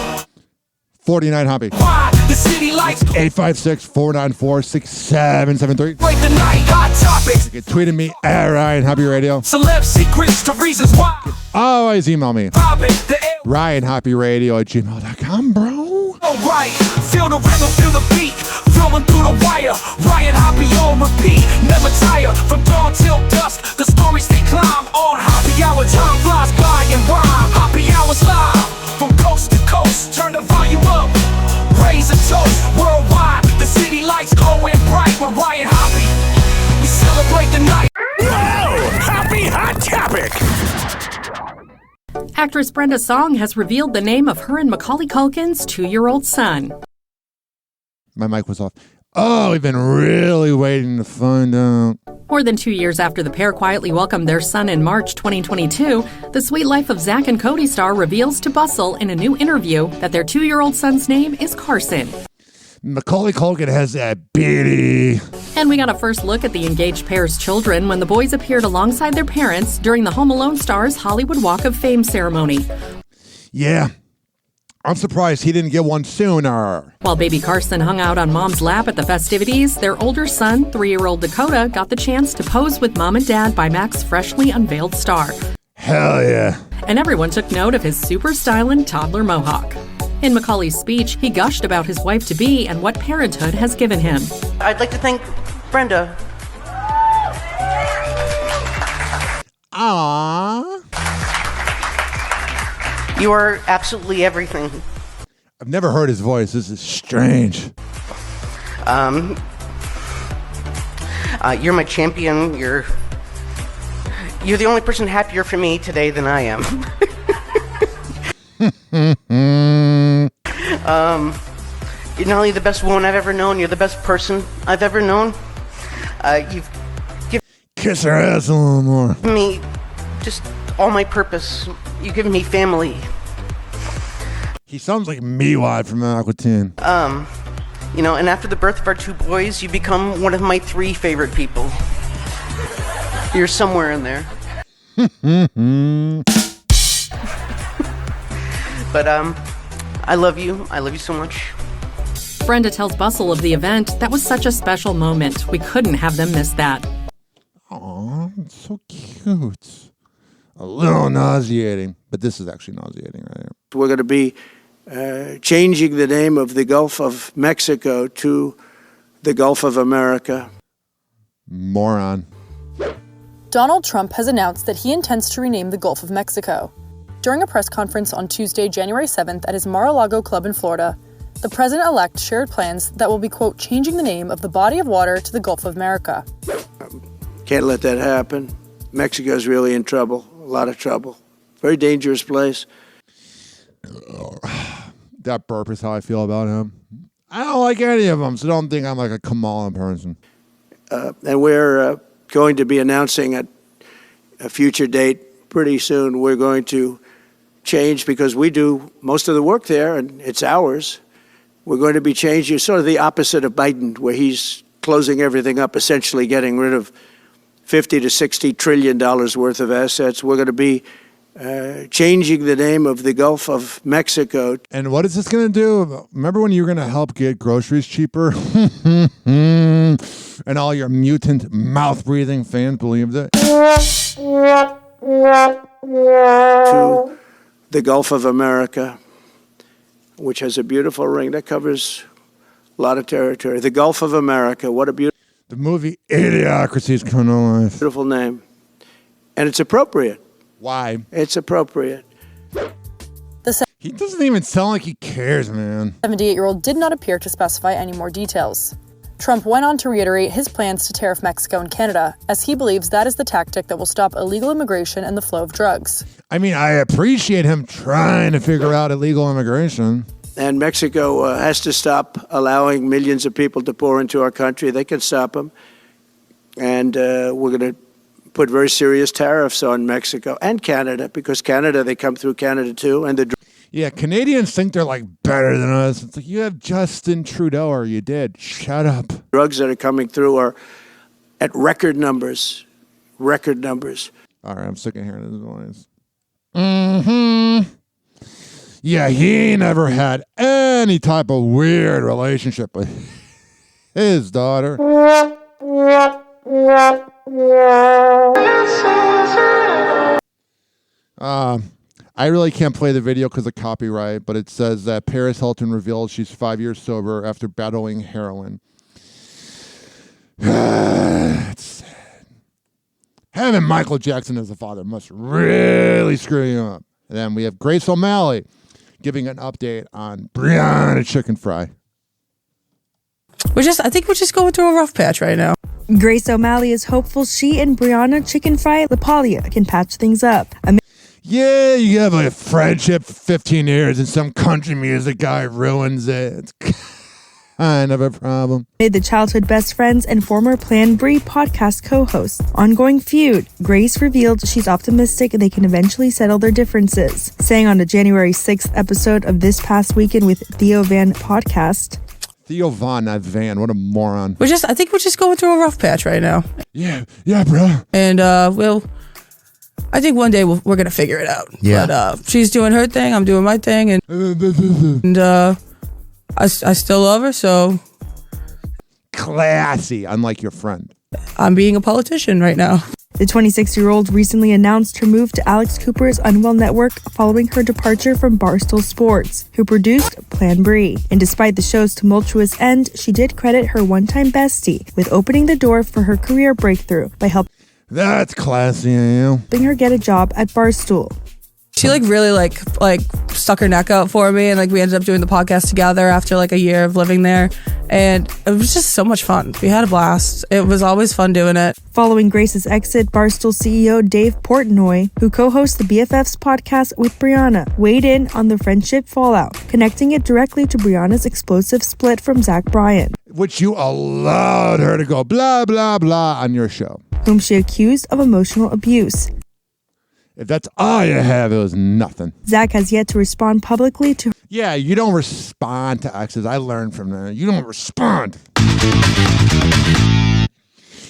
Hoppe. why the city lights 856-494-6773. break the night. Hot topics. You can tweet at me at Ryan Hoppe Radio. Celeb secrets to reasons why. Always email me. Robin, the air. RyanHoppeRadio@gmail.com, bro. Alright, feel the rhythm, feel the beat, flowing through the wire. Ryan Hoppe on repeat, never tire. From dawn till dusk, the stories they climb on Hoppe Hour. Time flies by and rhyme. Hoppe Hour's live from coast to coast. Turn the volume up, raise a toast. Worldwide, the city lights glowing bright with Ryan Hoppe. We celebrate the night. Whoa, Hoppe Hot Topic. Actress Brenda Song has revealed the name of her and Macaulay Culkin's 2-year-old son. My mic was off. Oh, we've been really waiting to find out. More than 2 years after the pair quietly welcomed their son in March 2022, the Sweet Life of Zack and Cody star reveals to Bustle in a new interview that their 2-year-old son's name is Carson. Macaulay Culkin has that bitty. And we got a first look at the engaged pair's children when the boys appeared alongside their parents during the Home Alone star's Hollywood Walk of Fame ceremony. Yeah, I'm surprised he didn't get one sooner. While baby Carson hung out on mom's lap at the festivities, their older son, 3-year-old Dakota, got the chance to pose with mom and dad by Mac's freshly unveiled star. Hell yeah. And everyone took note of his super styling toddler mohawk. In Macaulay's speech, he gushed about his wife-to-be and what parenthood has given him. I'd like to thank Brenda. Aww. You are absolutely everything. I've never heard his voice. This is strange. You're my champion. You're the only person happier for me today than I am. You're not only the best woman I've ever known, you're the best person I've ever known. You've given Kiss her ass a little more. me just all my purpose. You've given me family. He sounds like Miwad from Aqua Teen. And after the birth of our 2 boys, you become one of my 3 favorite people. You're somewhere in there. But I love you. I love you so much. Brenda tells Bustle of the event, that was such a special moment. We couldn't have them miss that. Aw, it's so cute. A little nauseating, but this is actually nauseating right here. We're going to be changing the name of the Gulf of Mexico to the Gulf of America. Moron. Donald Trump has announced that he intends to rename the Gulf of Mexico. During a press conference on Tuesday, January 7th at his Mar-a-Lago club in Florida, the president-elect shared plans that will be, quote, changing the name of the body of water to the Gulf of America. Can't let that happen. Mexico's really in trouble, a lot of trouble. Very dangerous place. That burp is how I feel about him. I don't like any of them, so don't think I'm like a Kamala person. And we're going to be announcing a future date pretty soon. We're going to change because we do most of the work there, and it's ours. We're going to be changing, sort of the opposite of Biden, where he's closing everything up, essentially getting rid of $50 to $60 trillion worth of assets. We're going to be changing the name of the Gulf of Mexico. And what is this going to do? Remember when you were going to help get groceries cheaper? And all your mutant mouth-breathing fans believed it? To the Gulf of America, which has a beautiful ring that covers a lot of territory. The Gulf of America, what a beautiful... The movie Idiocracy is coming to life. Beautiful name. And it's appropriate. Why? It's appropriate. He doesn't even sound like he cares, man. 78-year-old did not appear to specify any more details. Trump went on to reiterate his plans to tariff Mexico and Canada, as he believes that is the tactic that will stop illegal immigration and the flow of drugs. I mean, I appreciate him trying to figure out illegal immigration. And Mexico has to stop allowing millions of people to pour into our country. They can stop them. And we're going to put very serious tariffs on Mexico and Canada, because Canada, they come through Canada too. And Yeah, Canadians think they're like better than us. It's like, you have Justin Trudeau, or you did. Shut up. Drugs that are coming through are at record numbers. Record numbers. All right, I'm sick of hearing his voice. Mm-hmm. Yeah, he never had any type of weird relationship with his daughter. I really can't play the video because of copyright, but it says that Paris Hilton revealed she's 5 years sober after battling heroin. It's sad. Having Michael Jackson as a father must really screw you up. And then we have Grace O'Malley giving an update on Brianna Chicken Fry. I think we're just going through a rough patch right now. Grace O'Malley is hopeful she and Brianna Chicken Fry LaPaglia can patch things up. Yeah, you have a friendship for 15 years and some country music guy ruins it. It's kind of a problem. The childhood best friends and former Plan Bri podcast co-hosts. Ongoing feud. Grace revealed she's optimistic they can eventually settle their differences. Saying on the January 6th episode of This Past Weekend with Theo Van podcast. Theo Von, not Van. What a moron. I think we're just going through a rough patch right now. Yeah, bro. And I think one day we're going to figure it out. Yeah. But she's doing her thing, I'm doing my thing, and I still love her, so. Classy, unlike your friend. I'm being a politician right now. The 26-year-old recently announced her move to Alex Cooper's Unwell Network following her departure from Barstool Sports, who produced Plan Bri. And despite the show's tumultuous end, she did credit her one-time bestie with opening the door for her career breakthrough by helping That's classy, helping her get a job at Barstool. She really stuck her neck out for me, and we ended up doing the podcast together after a year of living there, and it was just so much fun. We had a blast. It was always fun doing it. Following Grace's exit, Barstool CEO Dave Portnoy, who co-hosts the BFFs podcast with Brianna, weighed in on the friendship fallout, connecting it directly to Brianna's explosive split from Zach Bryan, which you allowed her to go blah blah blah on your show, whom she accused of emotional abuse. If that's all you have, it was nothing. Zach has yet to respond publicly to... Yeah, you don't respond to exes. I learned from that. You don't respond.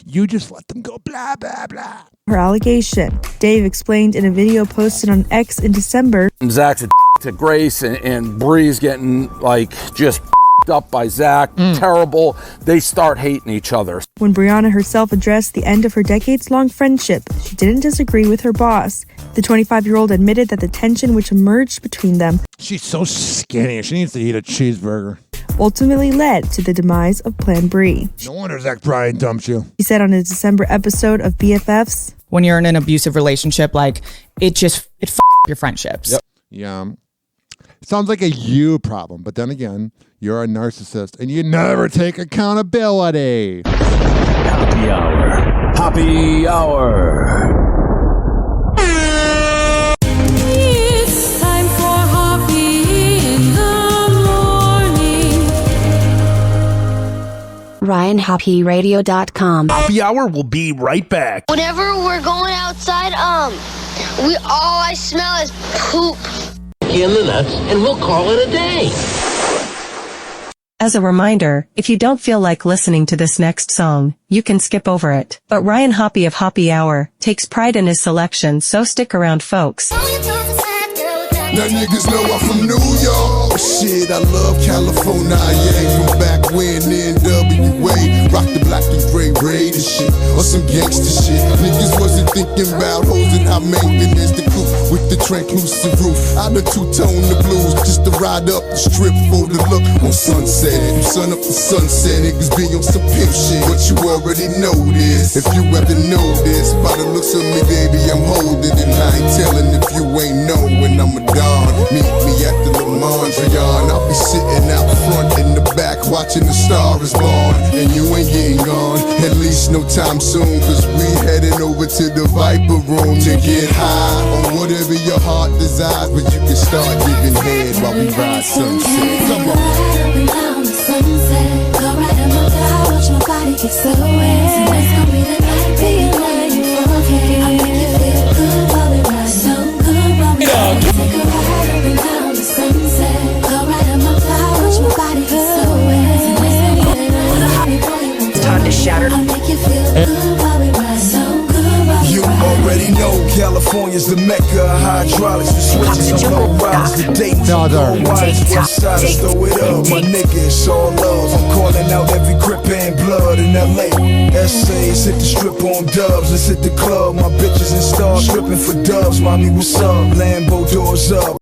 You just let them go blah, blah, blah. Her allegation. Dave explained in a video posted on X in December. Zach's a to Grace, and Bri's getting, just up by Zach. Terrible. They start hating each other. When Brianna herself addressed the end of her decades-long friendship, she didn't disagree with her boss. The 25-year-old admitted that the tension which emerged between them, she's so skinny, she needs to eat a cheeseburger, ultimately led to the demise of Plan Bri. No wonder Zach Bryan dumped you. He said on a December episode of BFFs, when you're in an abusive relationship, it f*** your friendships. Yep. Yeah. It sounds like a you problem, but then again, you're a narcissist and you never take accountability. Happy Hour. Happy Hour. It's time for Hoppe in the morning. RyanHoppeRadio.com. Happy Hour will be right back. Whenever we're going outside, all I smell is poop. In the nuts, and we'll call it a day. As a reminder, if you don't feel like listening to this next song, you can skip over it. But Ryan Hoppe of Hoppe Hour takes pride in his selection, so stick around, folks. Now niggas know I'm from New York. Shit, I love California, yeah. From back when NWA rock the black and gray Raider shit, or some gangster shit. Niggas wasn't thinking about hoes and how maintenance the coupe with the translucent roof. I done two-tone the blues just to ride up the strip for the look on sunset. From sun up to sunset, niggas be on some pimp shit. But you already know this. If you ever know this, by the looks of me, baby, I'm holding it. I ain't telling if you ain't know when I'm a dawn. Meet me at the Le Mondrian. I'll be sitting out front in the back watching the Star is Born. And you ain't getting gone, at least no time soon. Cause we heading over to the Viper Room to get high on whatever your heart desires. But you can start giving head while we ride sunset. Come on. Go right in my car, watch my body get so wet. Tonight's gonna be the night, being like you forget. I make you feel good while we ride, so good while we ride. Take a ride up and down the California's the mecca of hydraulics. The switches on low riders, the Dayton's on gold wires. West Siders, throw it up, my nigga, it's all love. I'm calling out every grip and blood in LA. Essays, hit the strip on dubs, let's hit the club. My bitches and stars stripping for dubs. Mommy, what's up? Lambo doors up.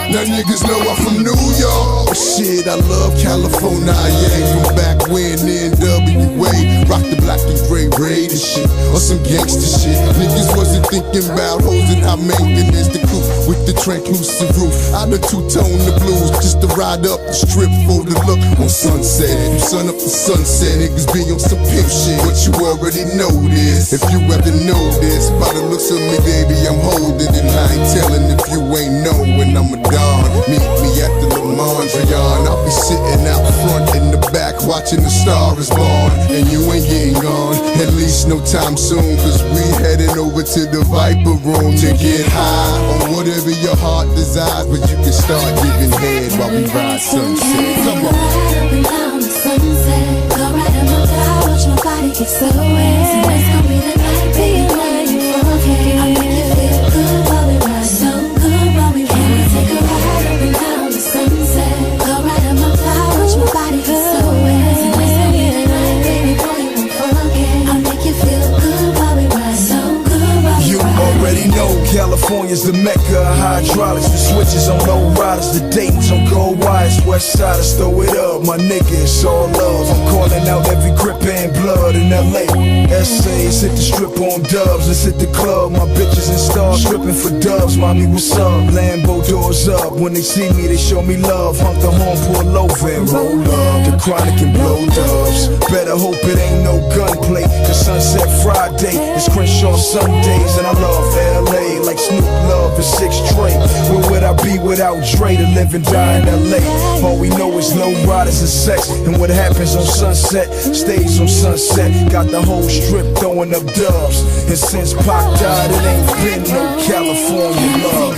Now niggas know I'm from New York. Shit, I love California, yeah. From back when NWA rock the black and gray raid and shit, or some gangster shit. Niggas wasn't thinking about hoes and how maintenance the coupe with the translucent roof. I done two-tone the blues just to ride up the strip for the look on sunset. You sun up the sunset, niggas be on some pimp shit, but you already know this. If you ever know this, by the looks of me, baby, I'm holding it. I ain't telling if you ain't know when I'm a dog. Meet me at the Mondrian. I'll be sitting out front in the back watching the Star is Born. And you ain't getting gone, at least no time soon, cause we heading over to the Viper Room to get high on whatever your heart desires. But you can start giving head while we ride sunset. Come on. Around the sunset, go right on my thigh, watch my body get so wet. Tonight's gonna be the night, baby, when you forget. I make you feel good while we ride, so good while we ride. Take a ride around the sunset, go right on my thigh, watch my body get so wet. Tonight's gonna be the night, baby, boy, you won't forget. I make you feel good while we ride, so good while we ride. You already know California's the mecca of hydraulics. The switches on low riders, the Dayton's on gold wires. West Siders, throw it up, my nigga, it's all love. I'm calling out every grip and blood in LA. Essays, hit the strip on dubs, let's hit the club. My bitches and stars stripping for dubs. Mommy, what's up? Lambo doors up. When they see me, they show me love. Honk the horn, pull over and roll up. The Chronic and blow dubs. Better hope it ain't no gunplay, cause Sunset Friday is Crenshaw Sundays. And I love LA like Snoop Love and 6 Trey. Where would I be without Dre to live and die in LA? All we know is low riders and sex, and what happens on Sunset stays on Sunset. Got the whole strip throwing up dubs, and since Pac died it ain't been no California love.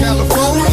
California,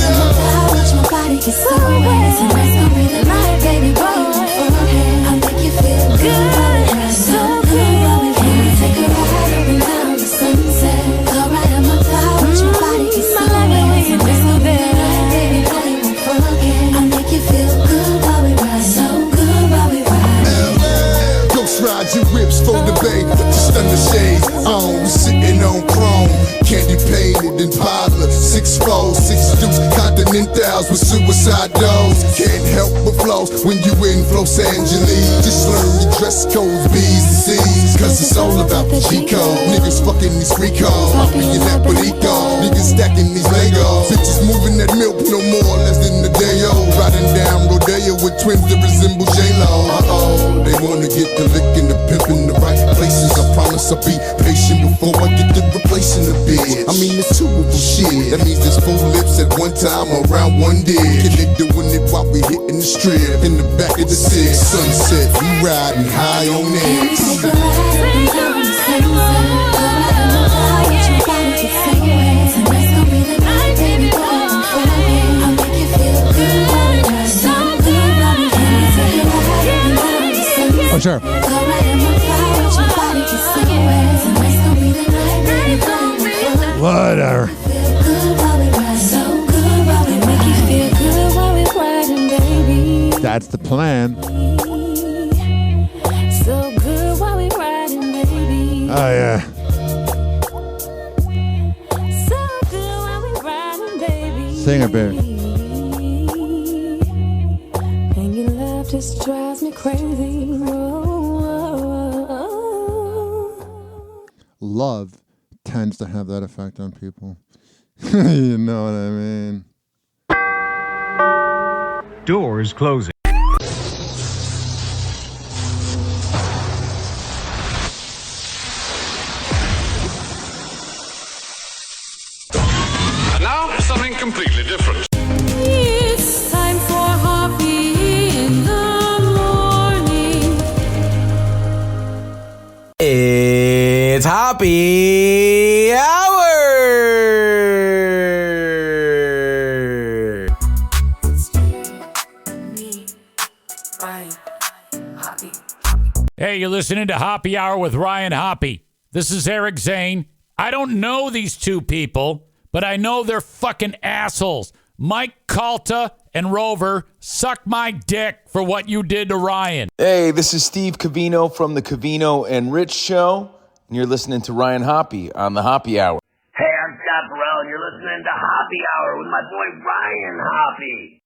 watch my body get so wet. Tonight's gonna be the night, baby, boy, you won't forget. I make you feel good while we ride, so good while we ride. Take a ride around the sunset, go right on my thigh, watch my body get so wet. Tonight's gonna be the night, baby, boy, you won't forget. I make you feel good while we ride, so good while we ride. Ghost ride your whips for the bay, just under shades on, sitting on chrome. Candy painted in parlor, 6'4", 6 deuce, continentals with suicide doors. Can't help but flows when you in Los Angeles. Just learn your dress codes, B's and C's, cause it's all about the G-code. Niggas fucking these free calls, I'm being that Bonico. Niggas stacking these Legos, bitches moving that milk no more, less than a day old. Riding down Rodeo with twins that resemble J-Lo. They wanna get the lick and the pimp in the right places. I promise I'll be patient before I get to replacing the bitch. I mean, it's two of them shit. That means there's 4 lips at one time around one dick. And they doing it while we hitting the strip in the back of the 6. Sunset, we riding high on it. Oh, sure. Whatever. That's the plan. So good while we riding, baby. Oh, yeah. So good while we riding, baby. Sing it, baby. And your love just drives me crazy. Love tends to have that effect on people. You know what I mean? Doors closing. And now, something completely different. It's time for Hoppe in the morning. It's Hoppe Hour. Hey, you're listening to Hoppe Hour with Ryan Hoppe. This is Eric Zane. I don't know these two people, but I know they're fucking assholes. Mike Calta and Rover, suck my dick for what you did to Ryan. Hey, this is Steve Covino from the Covino and Rich Show, and you're listening to Ryan Hoppe on the Hoppe Hour. Hey, I'm Scott Burrell, and you're listening to Hoppe Hour with my boy Ryan Hoppe.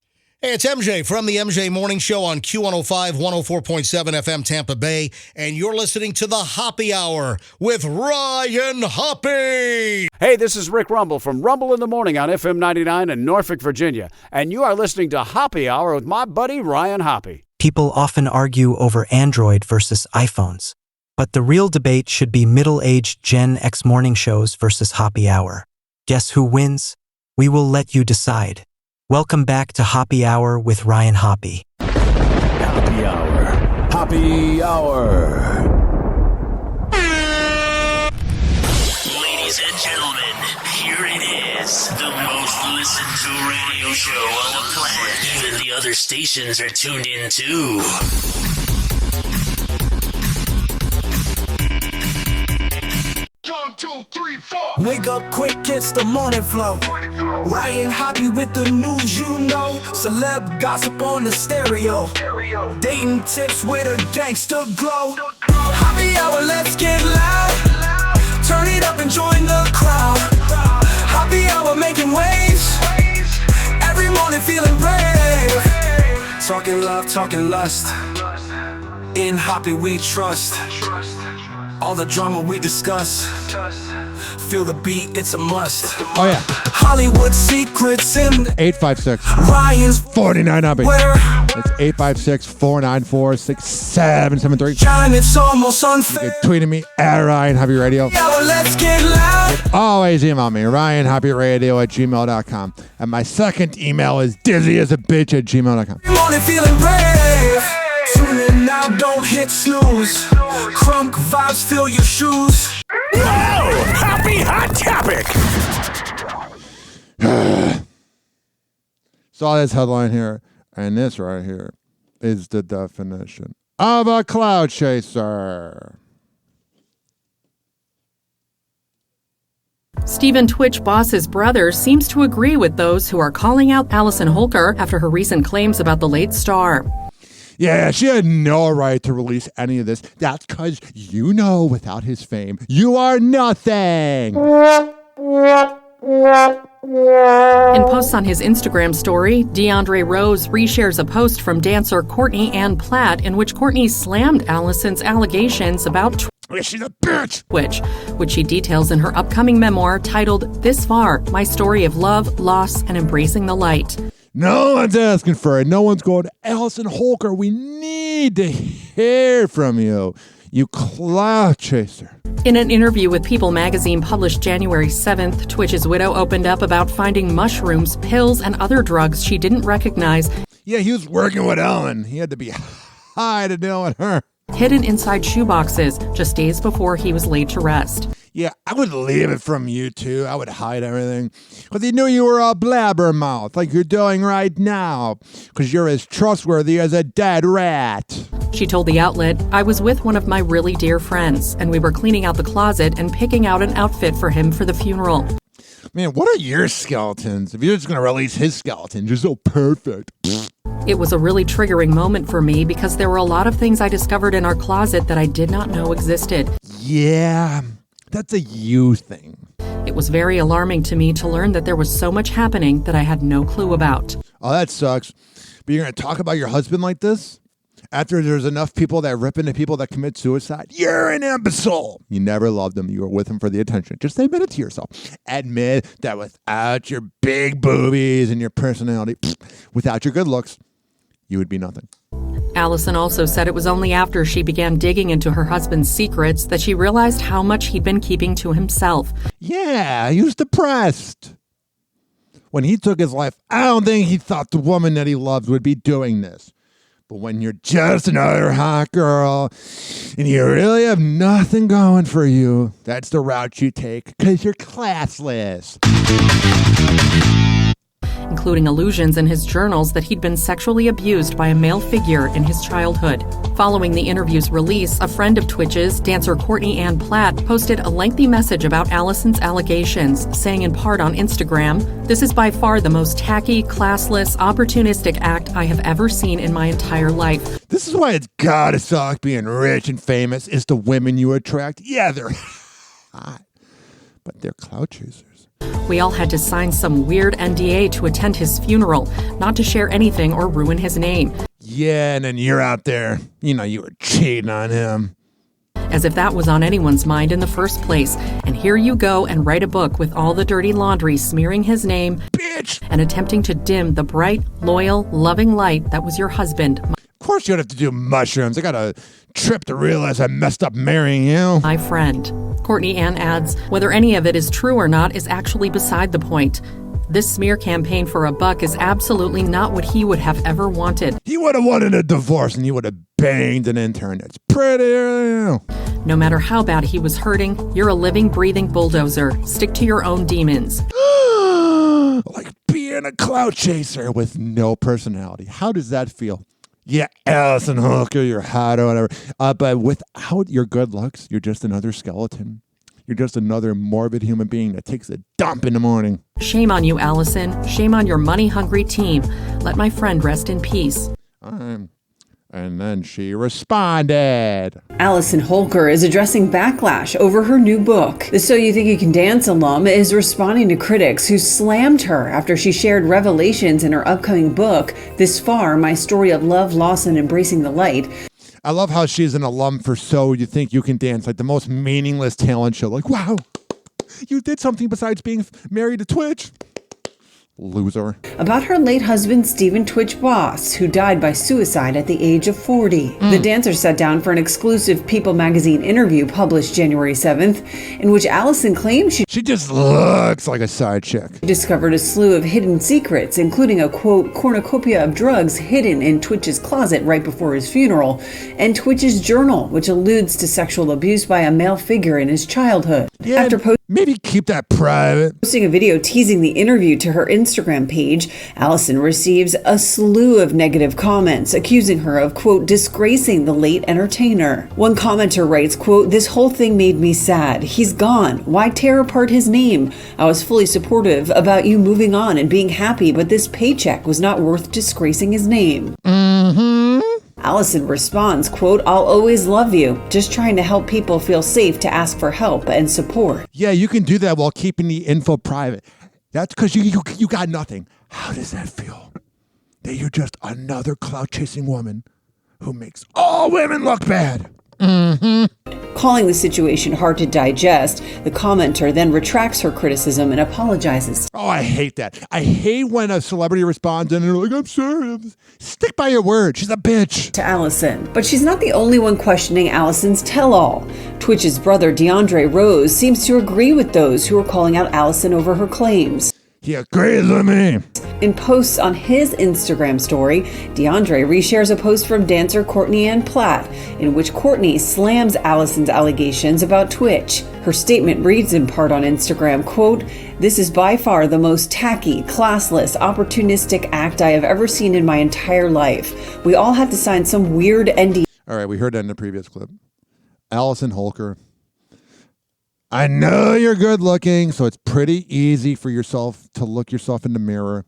Hey, it's MJ from the MJ Morning Show on Q105, 104.7 FM Tampa Bay, and you're listening to the Hoppe Hour with Ryan Hoppe. Hey, this is Rick Rumble from Rumble in the Morning on FM 99 in Norfolk, Virginia, and you are listening to Hoppe Hour with my buddy Ryan Hoppe. People often argue over Android versus iPhones, but the real debate should be middle-aged Gen X morning shows versus Hoppe Hour. Guess who wins? We will let you decide. Welcome back to Hoppe Hour with Ryan Hoppe. Hoppe Hour. Hoppe Hour. Ladies and gentlemen, here it is. The most listened to radio show on the planet. Even the other stations are tuned in too. 1, 2, 3, 4. Wake up quick, it's the morning flow. Ryan Hoppe with the news, you know. Celeb gossip on the stereo. Dating tips with a gangster glow. Hoppe Hour, let's get loud. Turn it up and join the crowd. Hoppe Hour making waves. Every morning feeling brave. Talking love, talking lust. In Hoppe we trust. All the drama we discuss. Feel the beat, it's a must. Oh, yeah. Hollywood secrets in 856 Ryan's 49 Hoppe. It's 856-494-6773. John, it's almost unfair. You can tweet at me at Ryan Hoppe Radio. Let's get loud. You can always email me, RyanHoppeRadio@gmail.com. And my second email is dizzyasabitch@gmail.com. Morning feeling brave. Tune in now, don't hit snooze. Crunk vibes fill your shoes. Whoa! Happy hot topic. Saw this headline here, and this right here is the definition of a cloud chaser. Steven Twitch Boss's brother seems to agree with those who are calling out Allison Holker after her recent claims about the late star. Yeah, she had no right to release any of this. That's because you know without his fame, you are nothing. In posts on his Instagram story, DeAndre Rose reshares a post from dancer Courtney Ann Platt in which Courtney slammed Allison's allegations about she's a bitch! Which she details in her upcoming memoir titled This Far, My Story of Love, Loss, and Embracing the Light. No one's asking for it. No one's going, Allison Holker, we need to hear from you, you cloud chaser. In an interview with People magazine published January 7th, Twitch's widow opened up about finding mushrooms, pills, and other drugs she didn't recognize. Yeah, he was working with Ellen. He had to be high to deal with her. Hidden inside shoeboxes just days before he was laid to rest. Yeah, I would leave it from you too. I would hide everything. Because he knew you were a blabbermouth like you're doing right now. Because you're as trustworthy as a dead rat. She told the outlet, I was with one of my really dear friends, and we were cleaning out the closet and picking out an outfit for him for the funeral. Man, what are your skeletons? If you're just going to release his skeletons, you're so perfect. It was a really triggering moment for me because there were a lot of things I discovered in our closet that I did not know existed. Yeah, that's a you thing. It was very alarming to me to learn that there was so much happening that I had no clue about. Oh, that sucks. But you're going to talk about your husband like this? After there's enough people that rip into people that commit suicide? You're an imbecile. You never loved him. You were with him for the attention. Just admit it to yourself. Admit that without your big boobies and your personality, without your good looks, you would be nothing. Allison also said it was only after she began digging into her husband's secrets that she realized how much he'd been keeping to himself. Yeah, he was depressed. When he took his life, I don't think he thought the woman that he loved would be doing this. But when you're just another hot girl and you really have nothing going for you, that's the route you take because you're classless. including allusions in his journals that he'd been sexually abused by a male figure in his childhood. Following the interview's release, a friend of Twitch's, dancer Courtney Ann Platt, posted a lengthy message about Allison's allegations, saying in part on Instagram, "This is by far the most tacky, classless, opportunistic act I have ever seen in my entire life." This is why it's gotta suck being rich and famous is the women you attract. Yeah, they're hot, but they're clout chasers. We all had to sign some weird NDA to attend his funeral, not to share anything or ruin his name. Yeah, and then you're out there, you were cheating on him. As if that was on anyone's mind in the first place. And here you go and write a book with all the dirty laundry smearing his name, bitch, and attempting to dim the bright, loyal, loving light that was your husband. Of course you don't have to do mushrooms. I got a trip to realize I messed up marrying you. My friend. Courtney Ann adds, whether any of it is true or not is actually beside the point. This smear campaign for a buck is absolutely not what he would have ever wanted. He would have wanted a divorce and he would have banged an intern. That's pretty. No matter how bad he was hurting, you're a living, breathing bulldozer. Stick to your own demons. Like being a clout chaser with no personality. How does that feel? Yeah, Allison, Holker, you're hot or whatever. But without your good looks, you're just another skeleton. You're just another morbid human being that takes a dump in the morning. Shame on you, Allison. Shame on your money-hungry team. Let my friend rest in peace. And then she responded. Allison Holker is addressing backlash over her new book. The So You Think You Can Dance alum is responding to critics who slammed her after she shared revelations in her upcoming book, This Far, My Story of Love, Loss, and Embracing the Light. I love how she's an alum for So You Think You Can Dance, like the most meaningless talent show. Like, wow, you did something besides being married to Twitch. Loser. About her late husband, Stephen Twitch Boss, who died by suicide at the age of 40. The dancer sat down for an exclusive People magazine interview published January 7th, in which Allison claimed she just looks like a side chick. Discovered a slew of hidden secrets, including a, quote, cornucopia of drugs hidden in Twitch's closet right before his funeral, and Twitch's journal, which alludes to sexual abuse by a male figure in his childhood. Yeah, maybe keep that private. Posting a video teasing the interview to her Instagram page, Allison receives a slew of negative comments accusing her of, quote, disgracing the late entertainer. One commenter writes, quote, this whole thing made me sad. He's gone. Why tear apart his name? I was fully supportive about you moving on and being happy, but this paycheck was not worth disgracing his name. Allison responds, quote, I'll always love you. Just trying to help people feel safe to ask for help and support. Yeah, you can do that while keeping the info private. That's because you got nothing. How does that feel? That you're just another clout-chasing woman who makes all women look bad. Calling the situation hard to digest, the commenter then retracts her criticism and apologizes. Oh, I hate that. I hate when a celebrity responds and they're like, I'm sorry. Stick by your word. She's a bitch. To Allison. But she's not the only one questioning Allison's tell-all. Twitch's brother, DeAndre Rose, seems to agree with those who are calling out Allison over her claims. He agrees with me. In posts on his Instagram story, DeAndre reshares a post from dancer Courtney Ann Platt, in which Courtney slams Allison's allegations about Twitch. Her statement reads in part on Instagram, quote, this is by far the most tacky, classless, opportunistic act I have ever seen in my entire life. We all had to sign some weird NDA. All right, we heard that in the previous clip. Allison Holker. I know you're good looking, so it's pretty easy for yourself to look yourself in the mirror.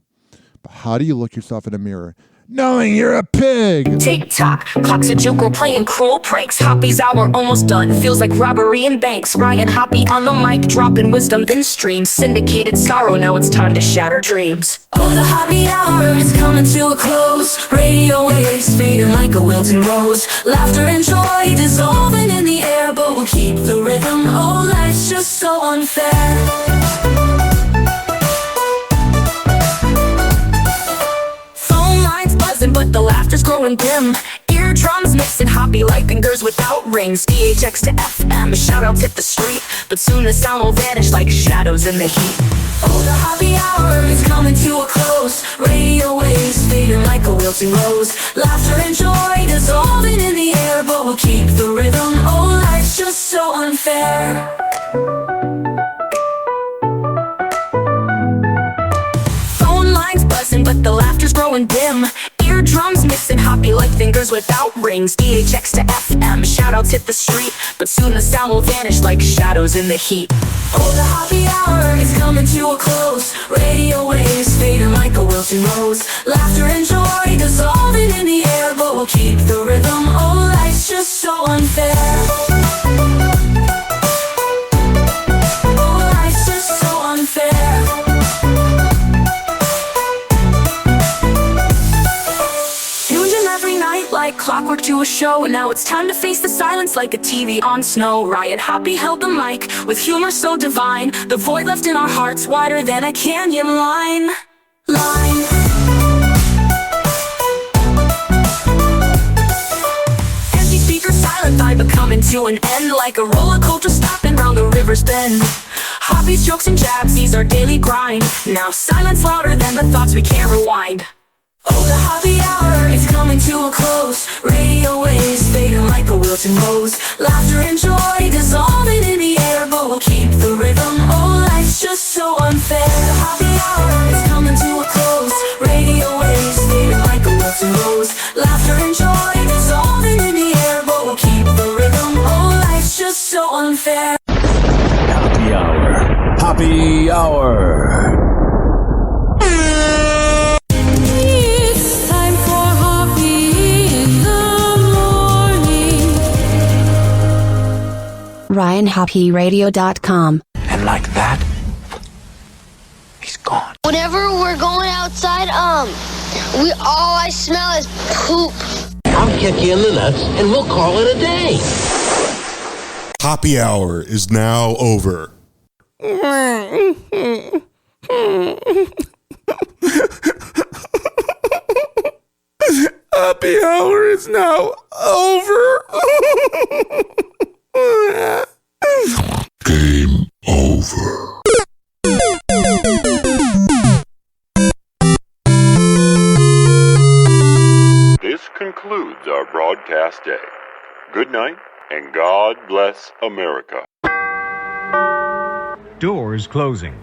But how do you look yourself in the mirror? Knowing you're a pig. TikTok, clock's a joke, we're playing cruel pranks. Hoppe's hour almost done, feels like robbery in banks. Ryan Hoppe on the mic, dropping wisdom then streams. Syndicated sorrow, now it's time to shatter dreams. Oh, the Hoppe hour is coming to a close. Radio waves fading like a wilting rose. Laughter and joy dissolving in the air, but we'll keep the rhythm. Oh, life's just so unfair. But the laughter's growing dim. Eardrums mixing Hoppe like fingers without rings. DHX to FM, shoutouts hit the street, but soon the sound will vanish like shadows in the heat. Oh, the Hoppe hour is coming to a close. Radio waves fading like a wilting rose. Laughter and joy dissolving in the air, but we'll keep the rhythm. Oh, life's just so unfair. fingers without rings. DHX to FM, shoutouts hit the street, but soon the sound will vanish like shadows in the heat. Oh, the happy hour is coming to a close. Radio waves fading like a wilting rose. Laughter and joy dissolving in the air, but we'll keep the rhythm. Oh, life's just so unfair. Oh, life's just so unfair. Tuned in every night like clockwork to a show. Now it's time to face the silence like a TV on snow. Ryan Hoppe held the mic with humor so divine. The void left in our hearts wider than a canyon line. Empty speakers silent, vibe coming to an end like a roller coaster stopping round the river's bend. Hoppe's jokes and jabs, these are daily grind. Now silence louder than the thoughts we can't rewind. Oh, the happy hour is coming to a close. Radio waves fading like a wilting rose. Laughter and joy dissolving in the air, but we'll keep the rhythm. Oh, life's just so unfair. The happy hour is coming to a close. Radio waves fading like a wilting rose. Laughter and joy dissolving in the air, but we'll keep the rhythm. Oh, life's just so unfair. Happy Hour. Happy Hour. RyanHoppeRadio.com. And like that, he's gone. Whenever we're going outside, all I smell is poop. I'll kick you in the nuts and we'll call it a day. Happy Hour is now over. Happy Hour is now over. Game over. This concludes our broadcast day. Good night, and God bless America. Doors closing.